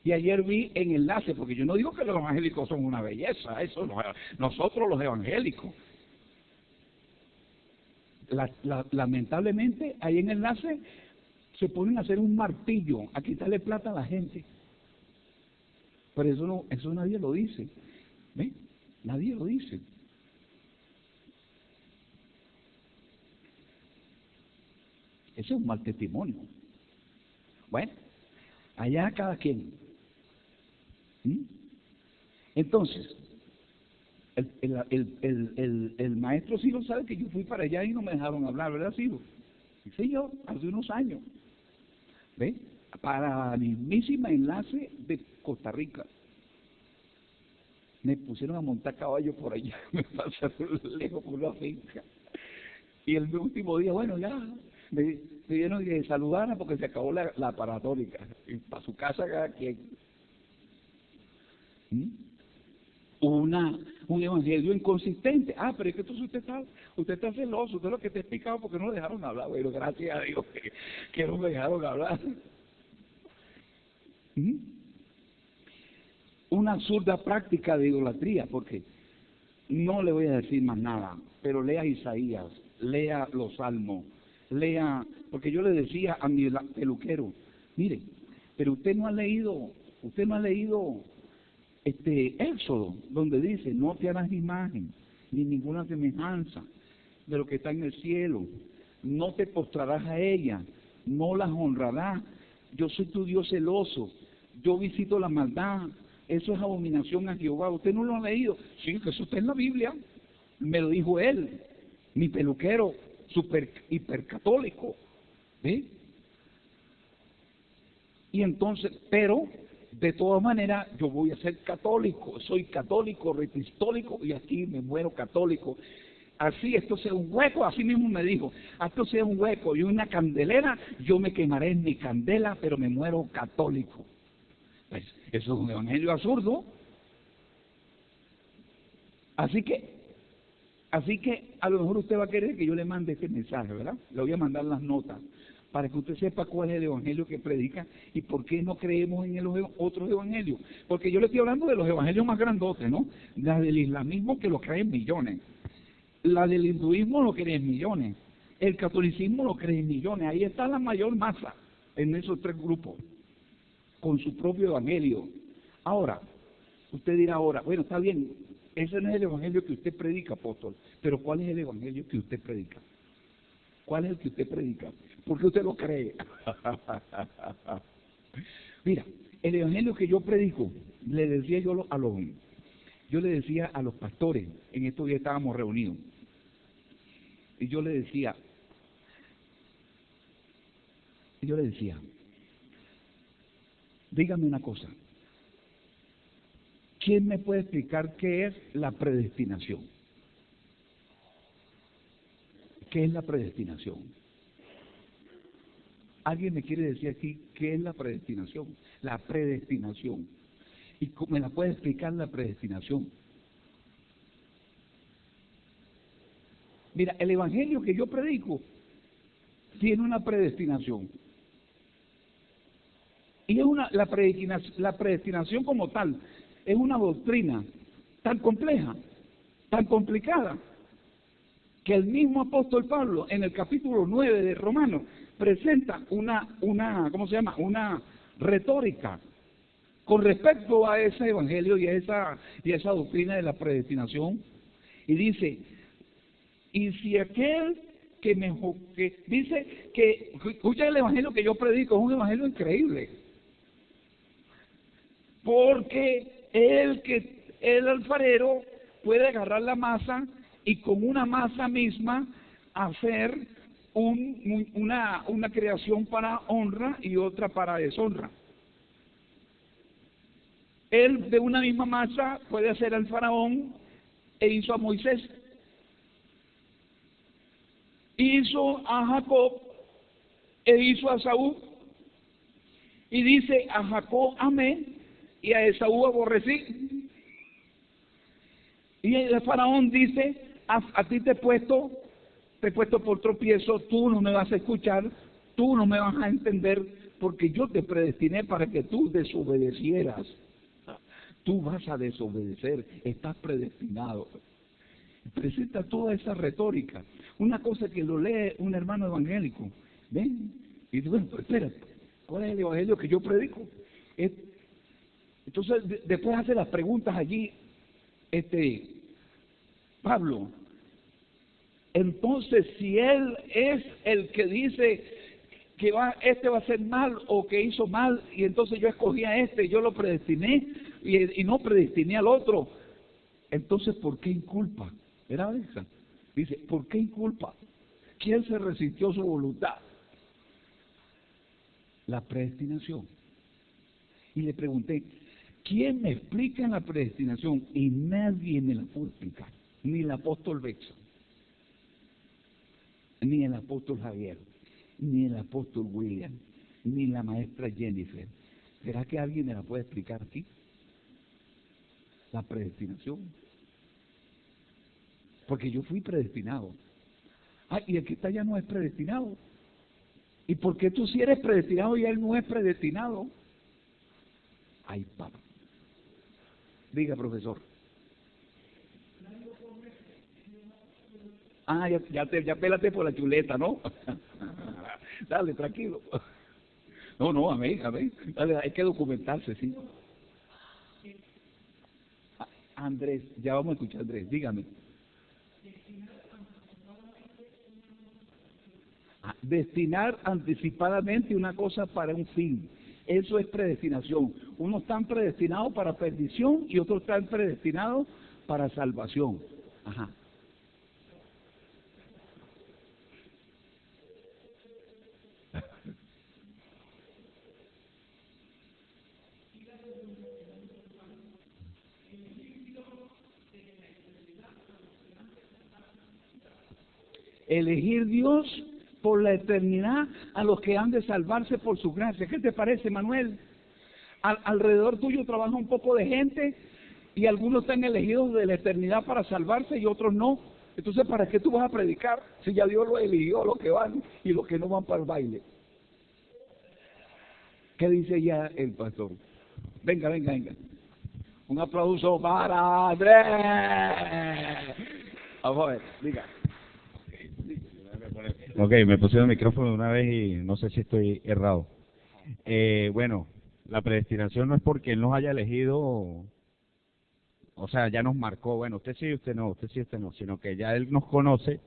Y ayer vi en enlace, porque yo no digo que los evangélicos son una belleza, eso nosotros los evangélicos. Lamentablemente, ahí en enlace se ponen a hacer un martillo, a quitarle plata a la gente. Pero eso nadie lo dice. ¿Ve? Nadie lo dice. Ese es un mal testimonio. Bueno, allá cada quien. Entonces, el maestro Ciro sabe que yo fui para allá y no me dejaron hablar, ¿verdad, Ciro? Sí, yo, hace unos años. ¿Ve? Para la mismísima enlace de Costa Rica. Me pusieron a montar caballo por allá, me pasaron lejos por la finca. Y el último día, bueno, ya, me dieron que saludara porque se acabó la paratórica. Y para su casa cada quien. Un evangelio inconsistente. Ah, pero es que entonces usted está celoso, usted es lo que te he explicado porque no lo dejaron hablar. Bueno, gracias a Dios que no me dejaron hablar. Una absurda práctica de idolatría, porque no le voy a decir más nada, pero lea Isaías, lea los Salmos, lea, porque yo le decía a mi peluquero, mire, pero usted no ha leído Éxodo, donde dice, no te harás imagen, ni ninguna semejanza de lo que está en el cielo, no te postrarás a ella, no las honrarás, yo soy tu Dios celoso, yo visito la maldad, eso es abominación a Jehová. ¿Usted no lo ha leído? Sí, que eso está en la Biblia, me lo dijo él, mi peluquero, hipercatólico, ¿ve? Y entonces, pero de todas maneras, yo voy a ser católico, soy católico, repistólico, y aquí me muero católico. Así esto sea un hueco, así mismo me dijo, esto sea un hueco y una candelera, yo me quemaré en mi candela, pero me muero católico. Pues eso es un evangelio absurdo. Así que a lo mejor usted va a querer que yo le mande este mensaje, ¿verdad? Le voy a mandar las notas para que usted sepa cuál es el evangelio que predica y por qué no creemos en los otros evangelios. Porque yo le estoy hablando de los evangelios más grandotes, ¿no? La del islamismo, que lo creen millones. La del hinduismo lo creen millones. El catolicismo lo creen millones. Ahí está la mayor masa en esos tres grupos, con su propio evangelio. Ahora, usted dirá ahora, bueno, está bien, ese no es el evangelio que usted predica, apóstol, pero ¿cuál es el evangelio que usted predica? ¿Cuál es el que usted predica? ¿Por qué usted lo cree? Mira, el evangelio que yo predico, le decía yo yo le decía a los pastores, en estos días estábamos reunidos, y yo le decía, dígame una cosa, ¿quién me puede explicar qué es la predestinación? ¿Qué es la predestinación? ¿Alguien me quiere decir aquí qué es la predestinación? La predestinación. ¿Y cómo me la puede explicar la predestinación? Mira, el evangelio que yo predico tiene una predestinación. Y es la predestinación como tal es una doctrina tan compleja, tan complicada, que el mismo apóstol Pablo en el capítulo 9 de Romanos presenta ¿cómo se llama? Una retórica con respecto a ese evangelio y a esa doctrina de la predestinación, y dice, y si aquel que dice que, escucha el evangelio que yo predico, es un evangelio increíble, porque el alfarero puede agarrar la masa y con una masa misma hacer una creación para honra y otra para deshonra. Él de una misma masa puede hacer al faraón e hizo a Moisés. Hizo a Jacob e hizo a Saúl. Y dice, a Jacob amé y a Esaú aborrecí. Y el faraón dice, a ti te he puesto por tropiezo, tú no me vas a escuchar, tú no me vas a entender, porque yo te predestiné para que tú desobedecieras. Tú vas a desobedecer, estás predestinado. Presenta toda esa retórica. Una cosa que lo lee un hermano evangélico, ¿ven? Y dice, bueno, espérate, ¿cuál es el evangelio que yo predico? Entonces, después hace las preguntas allí, Pablo. Entonces, si él es el que dice que este va a ser mal o que hizo mal, y entonces yo escogí a este, yo lo predestiné y no predestiné al otro, entonces ¿por qué inculpa? ¿Era esa? Dice, ¿por qué inculpa? ¿Quién se resistió a su voluntad? La predestinación. Y le pregunté, ¿quién me explica la predestinación? Y nadie me la pudo explicar, ni el apóstol Beckson, ni el apóstol Javier, ni el apóstol William, ni la maestra Jennifer. ¿Será que alguien me la puede explicar aquí? La predestinación. Porque yo fui predestinado. Y el que está allá no es predestinado. ¿Y por qué tú sí eres predestinado y él no es predestinado? Ay, papá. Diga, profesor. Ya pélate por la chuleta, ¿no? Dale, tranquilo. No, amén. Dale, hay que documentarse, ¿sí? Andrés, ya vamos a escuchar a Andrés, dígame. Destinar anticipadamente una cosa para un fin. Eso es predestinación. Unos están predestinados para perdición y otros están predestinados para salvación. Ajá. Elegir Dios por la eternidad a los que han de salvarse por su gracia. ¿Qué te parece, Manuel? Alrededor tuyo trabaja un poco de gente y algunos están elegidos de la eternidad para salvarse y otros no. Entonces, ¿para qué tú vas a predicar si ya Dios los eligió, los que van y los que no van para el baile? ¿Qué dice ya el pastor? Venga, venga, venga. Un aplauso para Andrés. Vamos a ver, diga. Ok, me pusieron el micrófono una vez y no sé si estoy errado. Bueno, la predestinación no es porque Él nos haya elegido, o sea, ya nos marcó, bueno, usted sí, usted no, usted sí, usted no, sino que ya Él nos conoce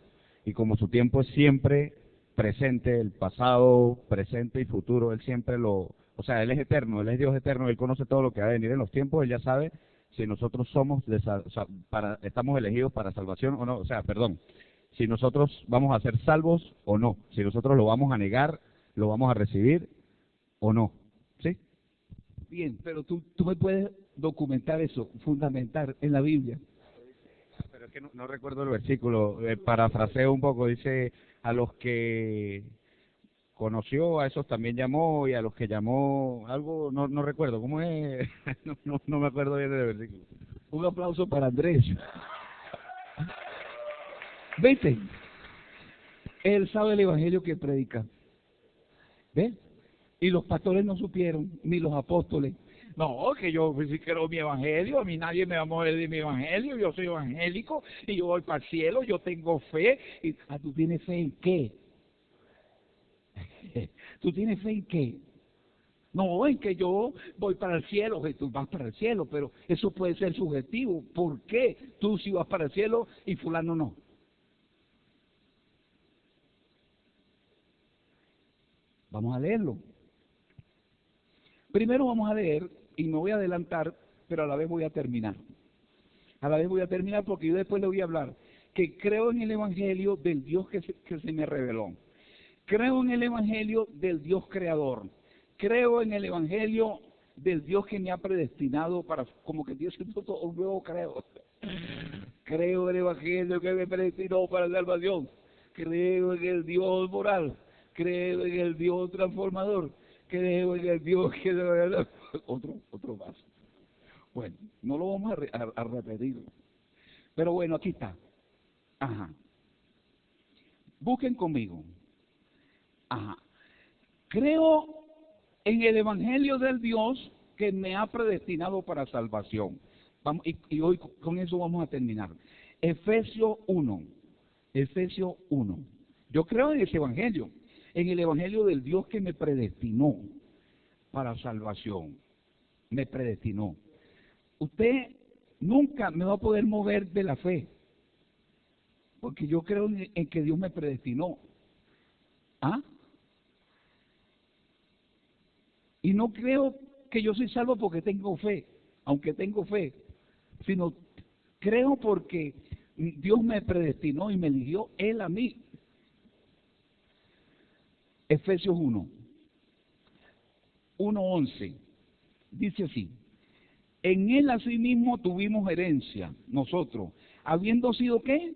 y como su tiempo es siempre presente, el pasado, presente y futuro, Él siempre o sea, Él es eterno, Él es Dios eterno, Él conoce todo lo que va a venir en los tiempos, Él ya sabe si nosotros somos, o sea, estamos elegidos para salvación o no, o sea, perdón, si nosotros vamos a ser salvos o no, si nosotros lo vamos a negar, lo vamos a recibir o no, ¿sí? Bien, pero tú me puedes documentar eso, fundamentar en la Biblia. Pero es que no recuerdo el versículo, parafraseo un poco, dice, a los que conoció, a esos también llamó, y a los que llamó, algo, no recuerdo, ¿cómo es? No me acuerdo bien del versículo. Un aplauso para Andrés. ¿Viste? Él sabe el evangelio que predica. ¿Ves? Y los pastores no supieron, ni los apóstoles. No, que yo sí creo mi evangelio, a mí nadie me va a mover de mi evangelio, yo soy evangélico y yo voy para el cielo, yo tengo fe. Y, ¿tú tienes fe en qué? ¿Tú tienes fe en qué? No, en que yo voy para el cielo, que tú vas para el cielo, pero eso puede ser subjetivo. ¿Por qué tú sí vas para el cielo y fulano no? Vamos a leerlo. Primero vamos a leer, y me voy a adelantar, pero a la vez voy a terminar. A la vez voy a terminar porque yo después le voy a hablar que creo en el evangelio del Dios que se me reveló. Creo en el evangelio del Dios creador. Creo en el evangelio del Dios que me ha predestinado para, como que Dios hizo todo nuevo, creo. Creo en el evangelio que me predestinó para la salvación. Creo en el Dios moral. Creo en el Dios transformador. Creo en el Dios que... Otro más. Bueno, no lo vamos a repetir. Pero bueno, aquí está. Ajá. Busquen conmigo. Ajá. Creo en el evangelio del Dios que me ha predestinado para salvación. Vamos, y hoy con eso vamos a terminar. Efesios 1. Efesios 1. Yo creo en ese evangelio, en el evangelio del Dios que me predestinó para salvación. Me predestinó. Usted nunca me va a poder mover de la fe, porque yo creo en que Dios me predestinó. ¿Ah? Y no creo que yo soy salvo porque tengo fe, aunque tengo fe, sino creo porque Dios me predestinó y me eligió Él a mí. Efesios 1:11, dice así: en Él asimismo tuvimos herencia, nosotros, habiendo sido ¿qué?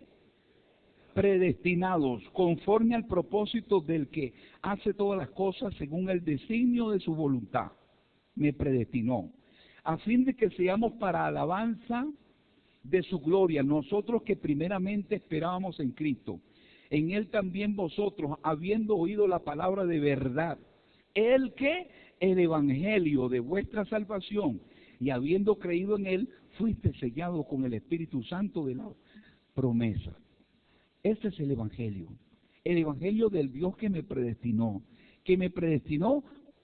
Predestinados conforme al propósito del que hace todas las cosas según el designio de su voluntad. Me predestinó, a fin de que seamos para alabanza de su gloria, nosotros que primeramente esperábamos en Cristo. En Él también vosotros, habiendo oído la palabra de verdad, el que el evangelio de vuestra salvación, y habiendo creído en Él, fuiste sellado con el Espíritu Santo de la promesa. Este es el evangelio del Dios que me predestinó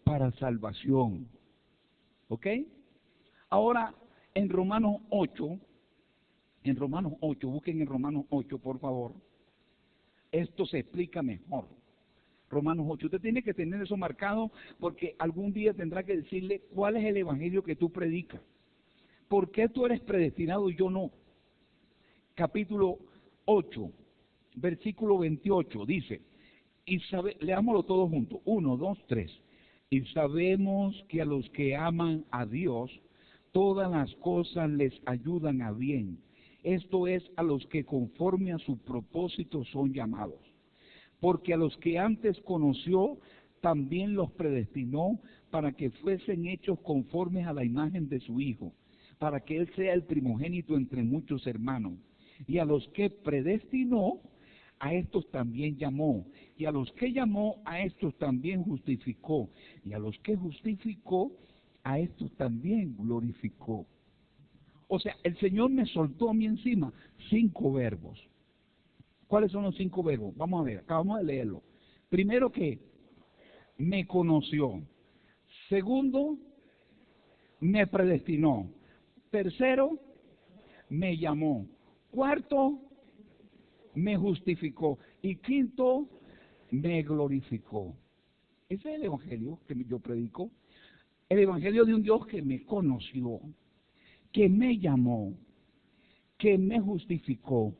para salvación. ¿Ok? Ahora, en Romanos 8, busquen en Romanos 8, por favor. Esto se explica mejor. Romanos 8, usted tiene que tener eso marcado porque algún día tendrá que decirle cuál es el evangelio que tú predicas. ¿Por qué tú eres predestinado y yo no? Capítulo 8, versículo 28, dice, leámoslo todos juntos, 1, 2, 3. Y sabemos que a los que aman a Dios, todas las cosas les ayudan a bien. Esto es, a los que conforme a su propósito son llamados. Porque a los que antes conoció, también los predestinó para que fuesen hechos conformes a la imagen de su Hijo, para que Él sea el primogénito entre muchos hermanos. Y a los que predestinó, a estos también llamó, y a los que llamó, a estos también justificó, y a los que justificó, a estos también glorificó. O sea, el Señor me soltó a mí encima 5 verbos. ¿Cuáles son los 5 verbos? Vamos a ver, acabamos de leerlo. Primero, que me conoció. Segundo, me predestinó. Tercero, me llamó. Cuarto, me justificó. Y quinto, me glorificó. Ese es el evangelio que yo predico. El evangelio de un Dios que me conoció, que me llamó, que me justificó,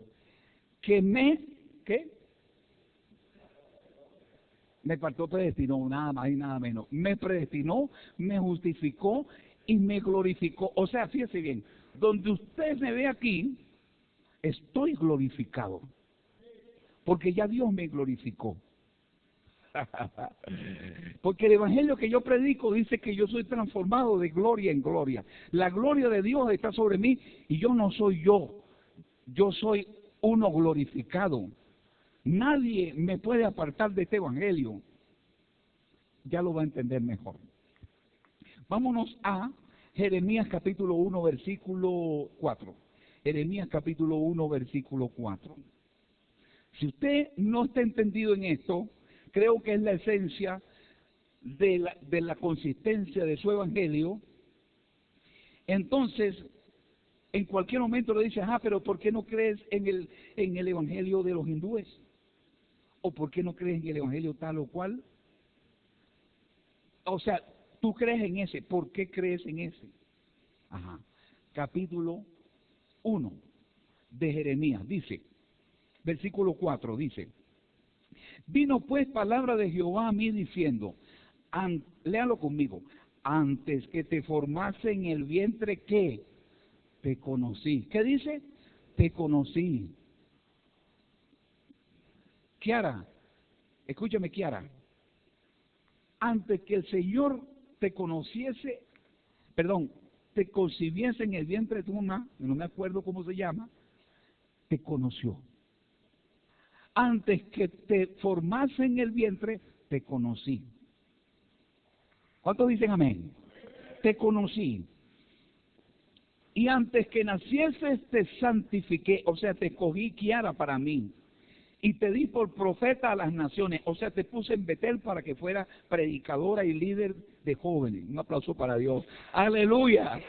que ¿qué? Me predestinó, nada más y nada menos. Me predestinó, me justificó y me glorificó. O sea, fíjese bien, donde usted me ve aquí, estoy glorificado, porque ya Dios me glorificó. Porque el evangelio que yo predico dice que yo soy transformado de gloria en gloria. La gloria de Dios está sobre mí y yo no soy yo. Yo soy uno glorificado. Nadie me puede apartar de este evangelio. Ya lo va a entender mejor. Vámonos a Jeremías capítulo 1, versículo 4. Jeremías capítulo 1, versículo 4. Si usted no está entendido en esto, creo que es la esencia de la consistencia de su evangelio. Entonces, en cualquier momento le dice, pero ¿por qué no crees en el evangelio de los hindúes? ¿O por qué no crees en el evangelio tal o cual? O sea, tú crees en ese, ¿por qué crees en ese? Capítulo 1 de Jeremías, dice, versículo 4, dice, vino pues palabra de Jehová a mí diciendo, léalo conmigo, antes que te formase en el vientre, ¿qué? Te conocí. ¿Qué dice? Te conocí. Kiara, escúchame, Kiara. Antes que el Señor te conociese, te concibiese en el vientre de tu mamá, no me acuerdo cómo se llama, te conoció. Antes que te formase en el vientre, te conocí. ¿Cuántos dicen amén? Te conocí. Y antes que nacieses te santifiqué, o sea, te escogí, Kiara, para mí. Y te di por profeta a las naciones, o sea, te puse en Betel para que fuera predicadora y líder de jóvenes. Un aplauso para Dios. ¡Aleluya!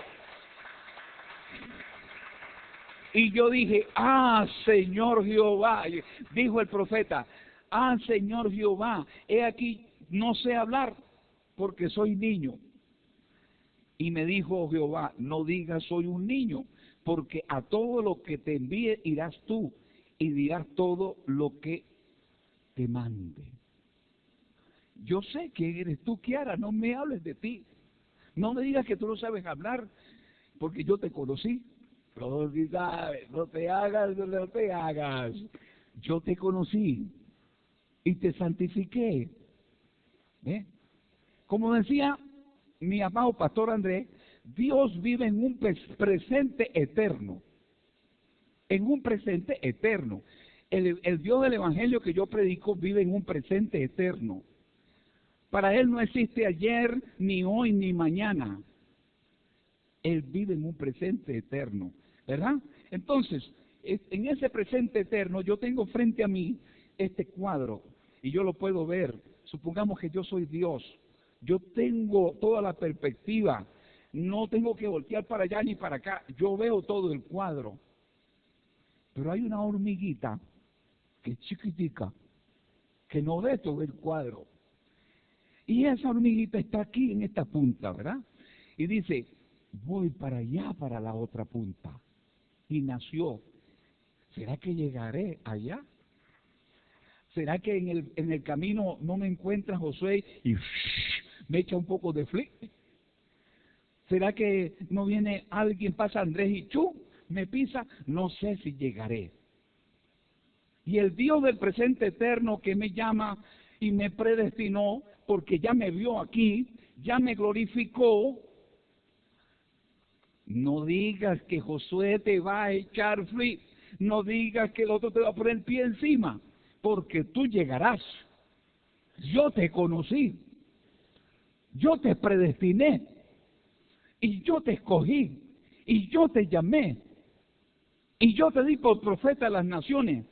Y yo dije, Señor Jehová, dijo el profeta, Señor Jehová, he aquí, no sé hablar, porque soy niño. Y me dijo Jehová, no digas soy un niño, porque a todo lo que te envíe irás tú, y dirás todo lo que te mande. Yo sé quién eres tú, Kiara, no me hables de ti. No me digas que tú no sabes hablar, porque yo te conocí. Pero si sabes, no te hagas. Yo te conocí y te santifiqué. Como decía mi amado pastor Andrés, Dios vive en un presente eterno. En un presente eterno. El Dios del Evangelio que yo predico vive en un presente eterno. Para Él no existe ayer, ni hoy, ni mañana. Él vive en un presente eterno, ¿verdad? Entonces, en ese presente eterno yo tengo frente a mí este cuadro y yo lo puedo ver. Supongamos que yo soy Dios. Yo tengo toda la perspectiva. No tengo que voltear para allá ni para acá. Yo veo todo el cuadro. Pero hay una hormiguita que es chiquitica, que no ve todo el cuadro. Y esa hormiguita está aquí en esta punta, ¿verdad? Y dice, voy para allá, para la otra punta. Y nació. ¿Será que llegaré allá? ¿Será que en el camino no me encuentra Josué y me echa un poco de flick? ¿Será que no viene alguien, pasa Andrés y me pisa? No sé si llegaré. Y el Dios del presente eterno que me llama y me predestinó, porque ya me vio aquí, ya me glorificó. No digas que Josué te va a echar flip, no digas que el otro te va a poner el pie encima. porque tú llegarás. Yo te conocí, yo te predestiné, y yo te escogí, y yo te llamé, y yo te di por profeta a las naciones.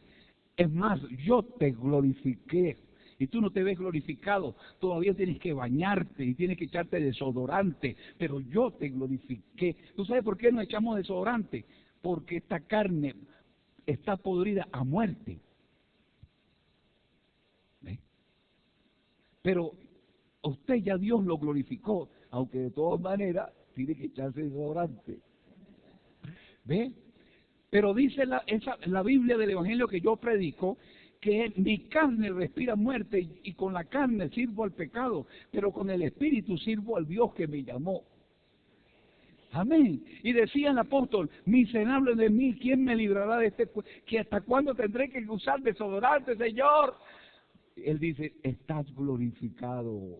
Es más, yo te glorifiqué. Y tú no te ves glorificado, todavía tienes que bañarte y tienes que echarte desodorante, pero yo te glorifiqué. ¿Tú sabes por qué nos echamos desodorante? Porque esta carne está podrida a muerte. ¿Ve? Pero usted ya Dios lo glorificó, aunque de todas maneras tiene que echarse desodorante. ¿Ve? Pero dice la Biblia del Evangelio que yo predico, que mi carne respira muerte y con la carne sirvo al pecado, pero con el Espíritu sirvo al Dios que me llamó. Amén. Y decía el apóstol, miserable de mí, ¿quién me librará de que hasta cuándo tendré que usar desodorante, Señor? Él dice, estás glorificado.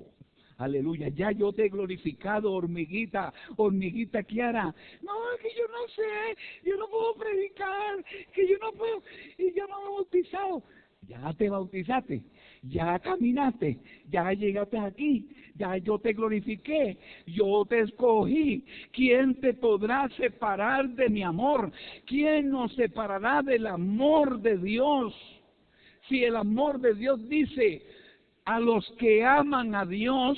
Aleluya, ya yo te he glorificado, hormiguita, hormiguita Kiara. No, que yo no sé, yo no puedo predicar, que yo no puedo, y yo no me he bautizado. Ya te bautizaste, ya caminaste, ya llegaste aquí, ya yo te glorifiqué, yo te escogí. ¿Quién te podrá separar de mi amor? ¿Quién nos separará del amor de Dios? Si el amor de Dios dice, a los que aman a Dios,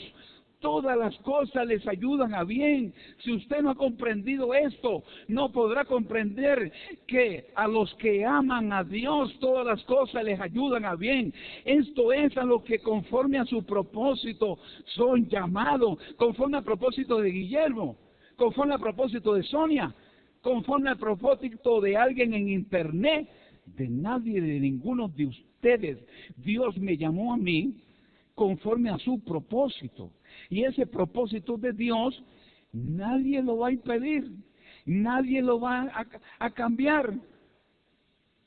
todas las cosas les ayudan a bien. Si usted no ha comprendido esto, no podrá comprender que a los que aman a Dios, todas las cosas les ayudan a bien. Esto es a los que conforme a su propósito son llamados, conforme al propósito de Guillermo, conforme al propósito de Sonia, conforme al propósito de alguien en internet, de nadie, de ninguno de ustedes. Dios me llamó a mí conforme a su propósito. Y ese propósito de Dios, nadie lo va a impedir, nadie lo va a cambiar.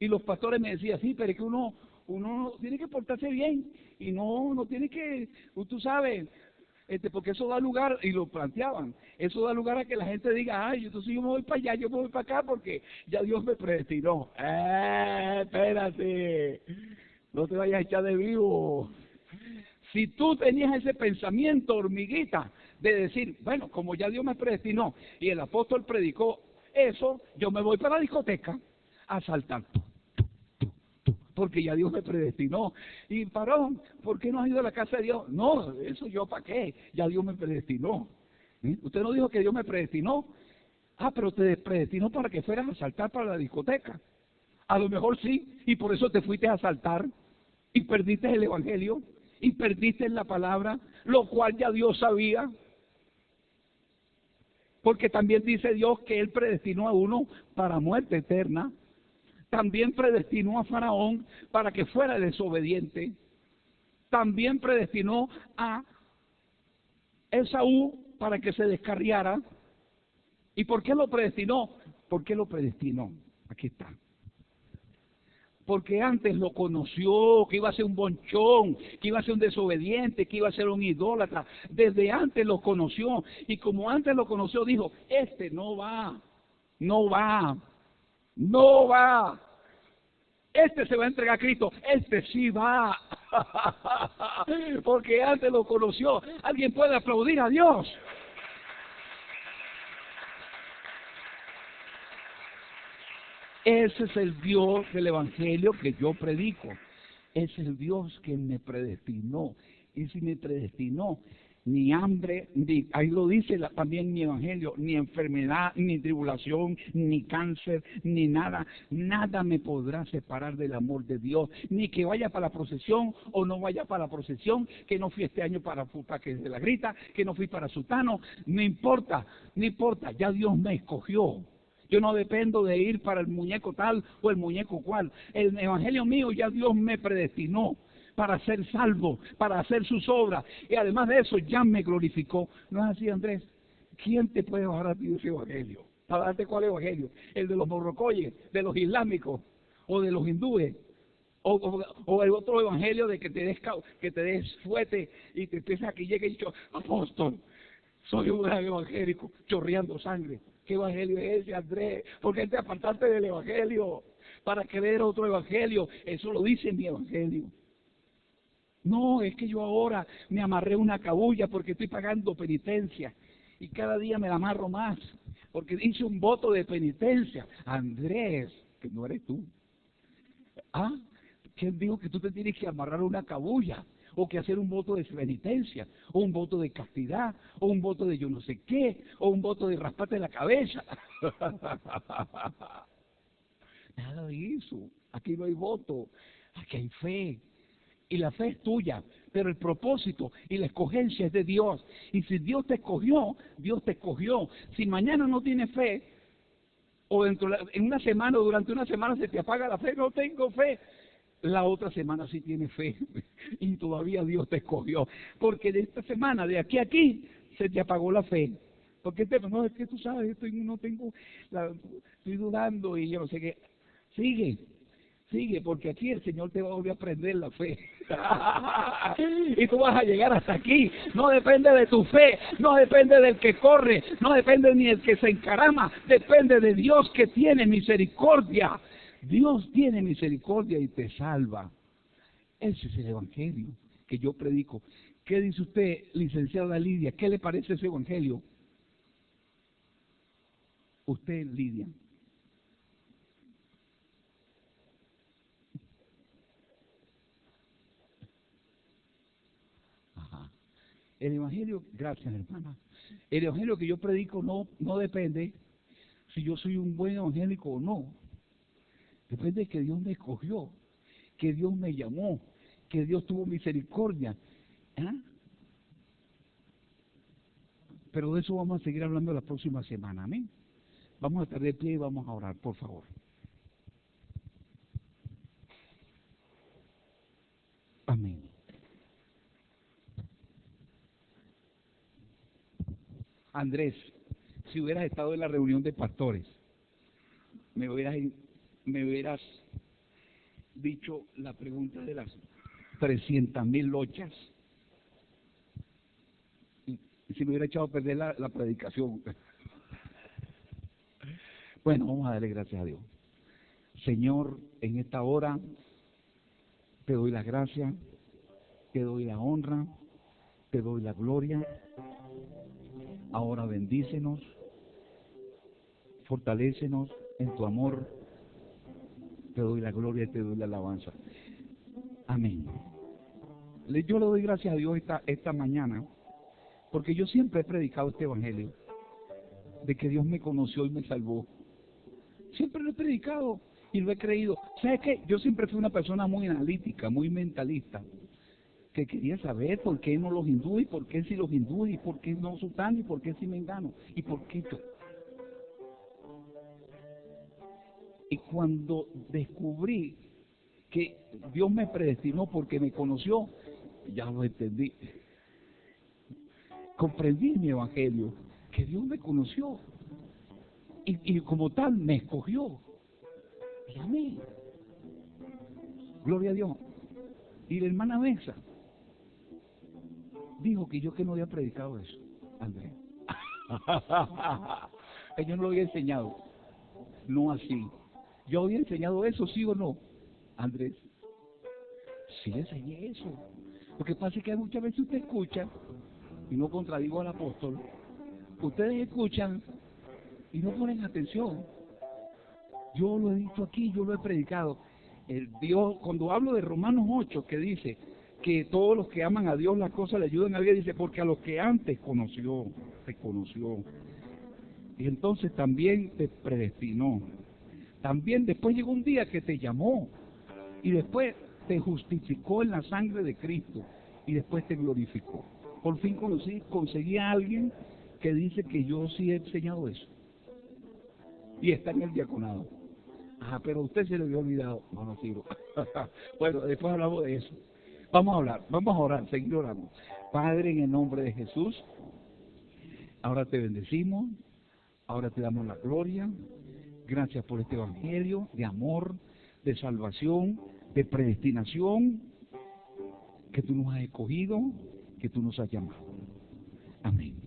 Y los pastores me decían, sí, pero es que uno tiene que portarse bien, y no tiene que, tú sabes, porque eso da lugar, y lo planteaban, eso da lugar a que la gente diga, ay, entonces yo me voy para allá, yo me voy para acá, porque ya Dios me predestinó. Espérate, no te vayas a echar de vivo. Si tú tenías ese pensamiento, hormiguita, de decir, bueno, como ya Dios me predestinó y el apóstol predicó eso, yo me voy para la discoteca a saltar, porque ya Dios me predestinó. Y varón, ¿por qué no has ido a la casa de Dios? No, eso yo para qué, ya Dios me predestinó. Usted no dijo que Dios me predestinó. Pero te predestinó para que fueras a saltar para la discoteca. A lo mejor sí, y por eso te fuiste a saltar y perdiste el evangelio. Y perdiste en la palabra, lo cual ya Dios sabía. Porque también dice Dios que Él predestinó a uno para muerte eterna. También predestinó a Faraón para que fuera desobediente. También predestinó a Esaú para que se descarriara. ¿Y por qué lo predestinó? ¿Por qué lo predestinó? Aquí está. Porque antes lo conoció, que iba a ser un bonchón, que iba a ser un desobediente, que iba a ser un idólatra. Desde antes lo conoció. Y como antes lo conoció, dijo, este no va. Este se va a entregar a Cristo, este sí va. Porque antes lo conoció. ¿Alguien puede aplaudir a Dios? Ese es el Dios del Evangelio que yo predico. Es el Dios que me predestinó. Y si me predestinó, ni hambre, ahí lo dice también mi Evangelio, ni enfermedad, ni tribulación, ni cáncer, ni nada. Nada me podrá separar del amor de Dios. Ni que vaya para la procesión o no vaya para la procesión, que no fui este año para que se la grita, que no fui para Sutano. No importa, ya Dios me escogió. Yo no dependo de ir para el muñeco tal o el muñeco cual. El evangelio mío ya Dios me predestinó para ser salvo, para hacer sus obras. Y además de eso ya me glorificó. ¿No es así, Andrés? ¿Quién te puede bajar a ti ese evangelio? ¿Para darte cuál evangelio? ¿El de los morrocoyes, de los islámicos o de los hindúes? O el otro evangelio de que te des fuete y te empiezas a que llegue y dicho, apóstol, soy un gran evangélico chorreando sangre. ¿Qué evangelio es ese, Andrés? ¿Por qué te apartaste del evangelio para creer otro evangelio? Eso lo dice mi evangelio. No, es que yo ahora me amarré una cabulla porque estoy pagando penitencia y cada día me la amarro más porque hice un voto de penitencia. Andrés, que no eres tú. ¿Ah? ¿Quién dijo que tú te tienes que amarrar una cabulla? O que hacer un voto de penitencia, o un voto de castidad, o un voto de yo no sé qué, o un voto de rasparte la cabeza. Nada de eso. Aquí no hay voto, aquí hay fe. Y la fe es tuya, pero el propósito y la escogencia es de Dios. Y si Dios te escogió, Dios te escogió. Si mañana no tienes fe, o en una semana o durante una semana se te apaga la fe, no tengo fe. La otra semana sí tienes fe y todavía Dios te escogió. Porque de esta semana, de aquí a aquí, se te apagó la fe. Porque no, es que tú sabes, no tengo, estoy dudando y yo no sé qué. Sigue, porque aquí el Señor te va a volver a prender la fe. Y tú vas a llegar hasta aquí. No depende de tu fe, no depende del que corre, no depende ni del que se encarama, depende de Dios que tiene misericordia. Dios tiene misericordia y te salva. Ese es el evangelio que yo predico. ¿Qué dice usted, licenciada Lidia? ¿Qué le parece ese evangelio? Usted, Lidia. Ajá. El evangelio, gracias hermana. El evangelio que yo predico no depende si yo soy un buen evangélico o no. Depende de que Dios me escogió, que Dios me llamó, que Dios tuvo misericordia. ¿Ah? Pero de eso vamos a seguir hablando la próxima semana, amén. Vamos a estar de pie y vamos a orar, por favor. Amén. Andrés, si hubieras estado en la reunión de pastores, me hubieras dicho la pregunta de las 300,000 lochas. Y si me hubiera echado a perder la predicación. Bueno, vamos a darle gracias a Dios. Señor, en esta hora te doy las gracias, te doy la honra, te doy la gloria. Ahora bendícenos, fortalécenos en tu amor. Te doy la gloria y te doy la alabanza. Amén. Yo le doy gracias a Dios esta mañana, porque yo siempre he predicado este evangelio, de que Dios me conoció y me salvó. Siempre lo he predicado y lo he creído. ¿Sabes qué? Yo siempre fui una persona muy analítica, muy mentalista, que quería saber por qué no los hindúes, y por qué si los hindúes, y por qué no sultán, y por qué si mengano, y por qué yo. Y cuando descubrí que Dios me predestinó porque me conoció, ya lo entendí. Comprendí mi evangelio, que Dios me conoció y como tal me escogió. Y a mí, gloria a Dios. Y la hermana Mesa dijo que yo que no había predicado eso, Andrés. Que yo no lo había enseñado, no así. ¿Yo había enseñado eso, sí o no, Andrés? Sí le enseñé eso. Lo que pasa es que muchas veces usted escucha, y no contradigo al apóstol, ustedes escuchan y no ponen atención. Yo lo he dicho aquí, yo lo he predicado. El Dios, cuando hablo de Romanos 8, que dice que todos los que aman a Dios las cosas le ayudan a Dios, dice, porque a los que antes conoció, te conoció. Y entonces también te predestinó. También después llegó un día que te llamó. Y después te justificó en la sangre de Cristo. Y después te glorificó. Por fin conseguí a alguien que dice que yo sí he enseñado eso. Y está en el diaconado. Ajá, pero a usted se le había olvidado. No sirvo. Bueno, después hablamos de eso. Vamos a hablar, vamos a orar, seguir orando. Padre, en el nombre de Jesús, ahora te bendecimos, ahora te damos la gloria. Gracias por este evangelio de amor, de salvación, de predestinación, que tú nos has escogido, que tú nos has llamado. Amén.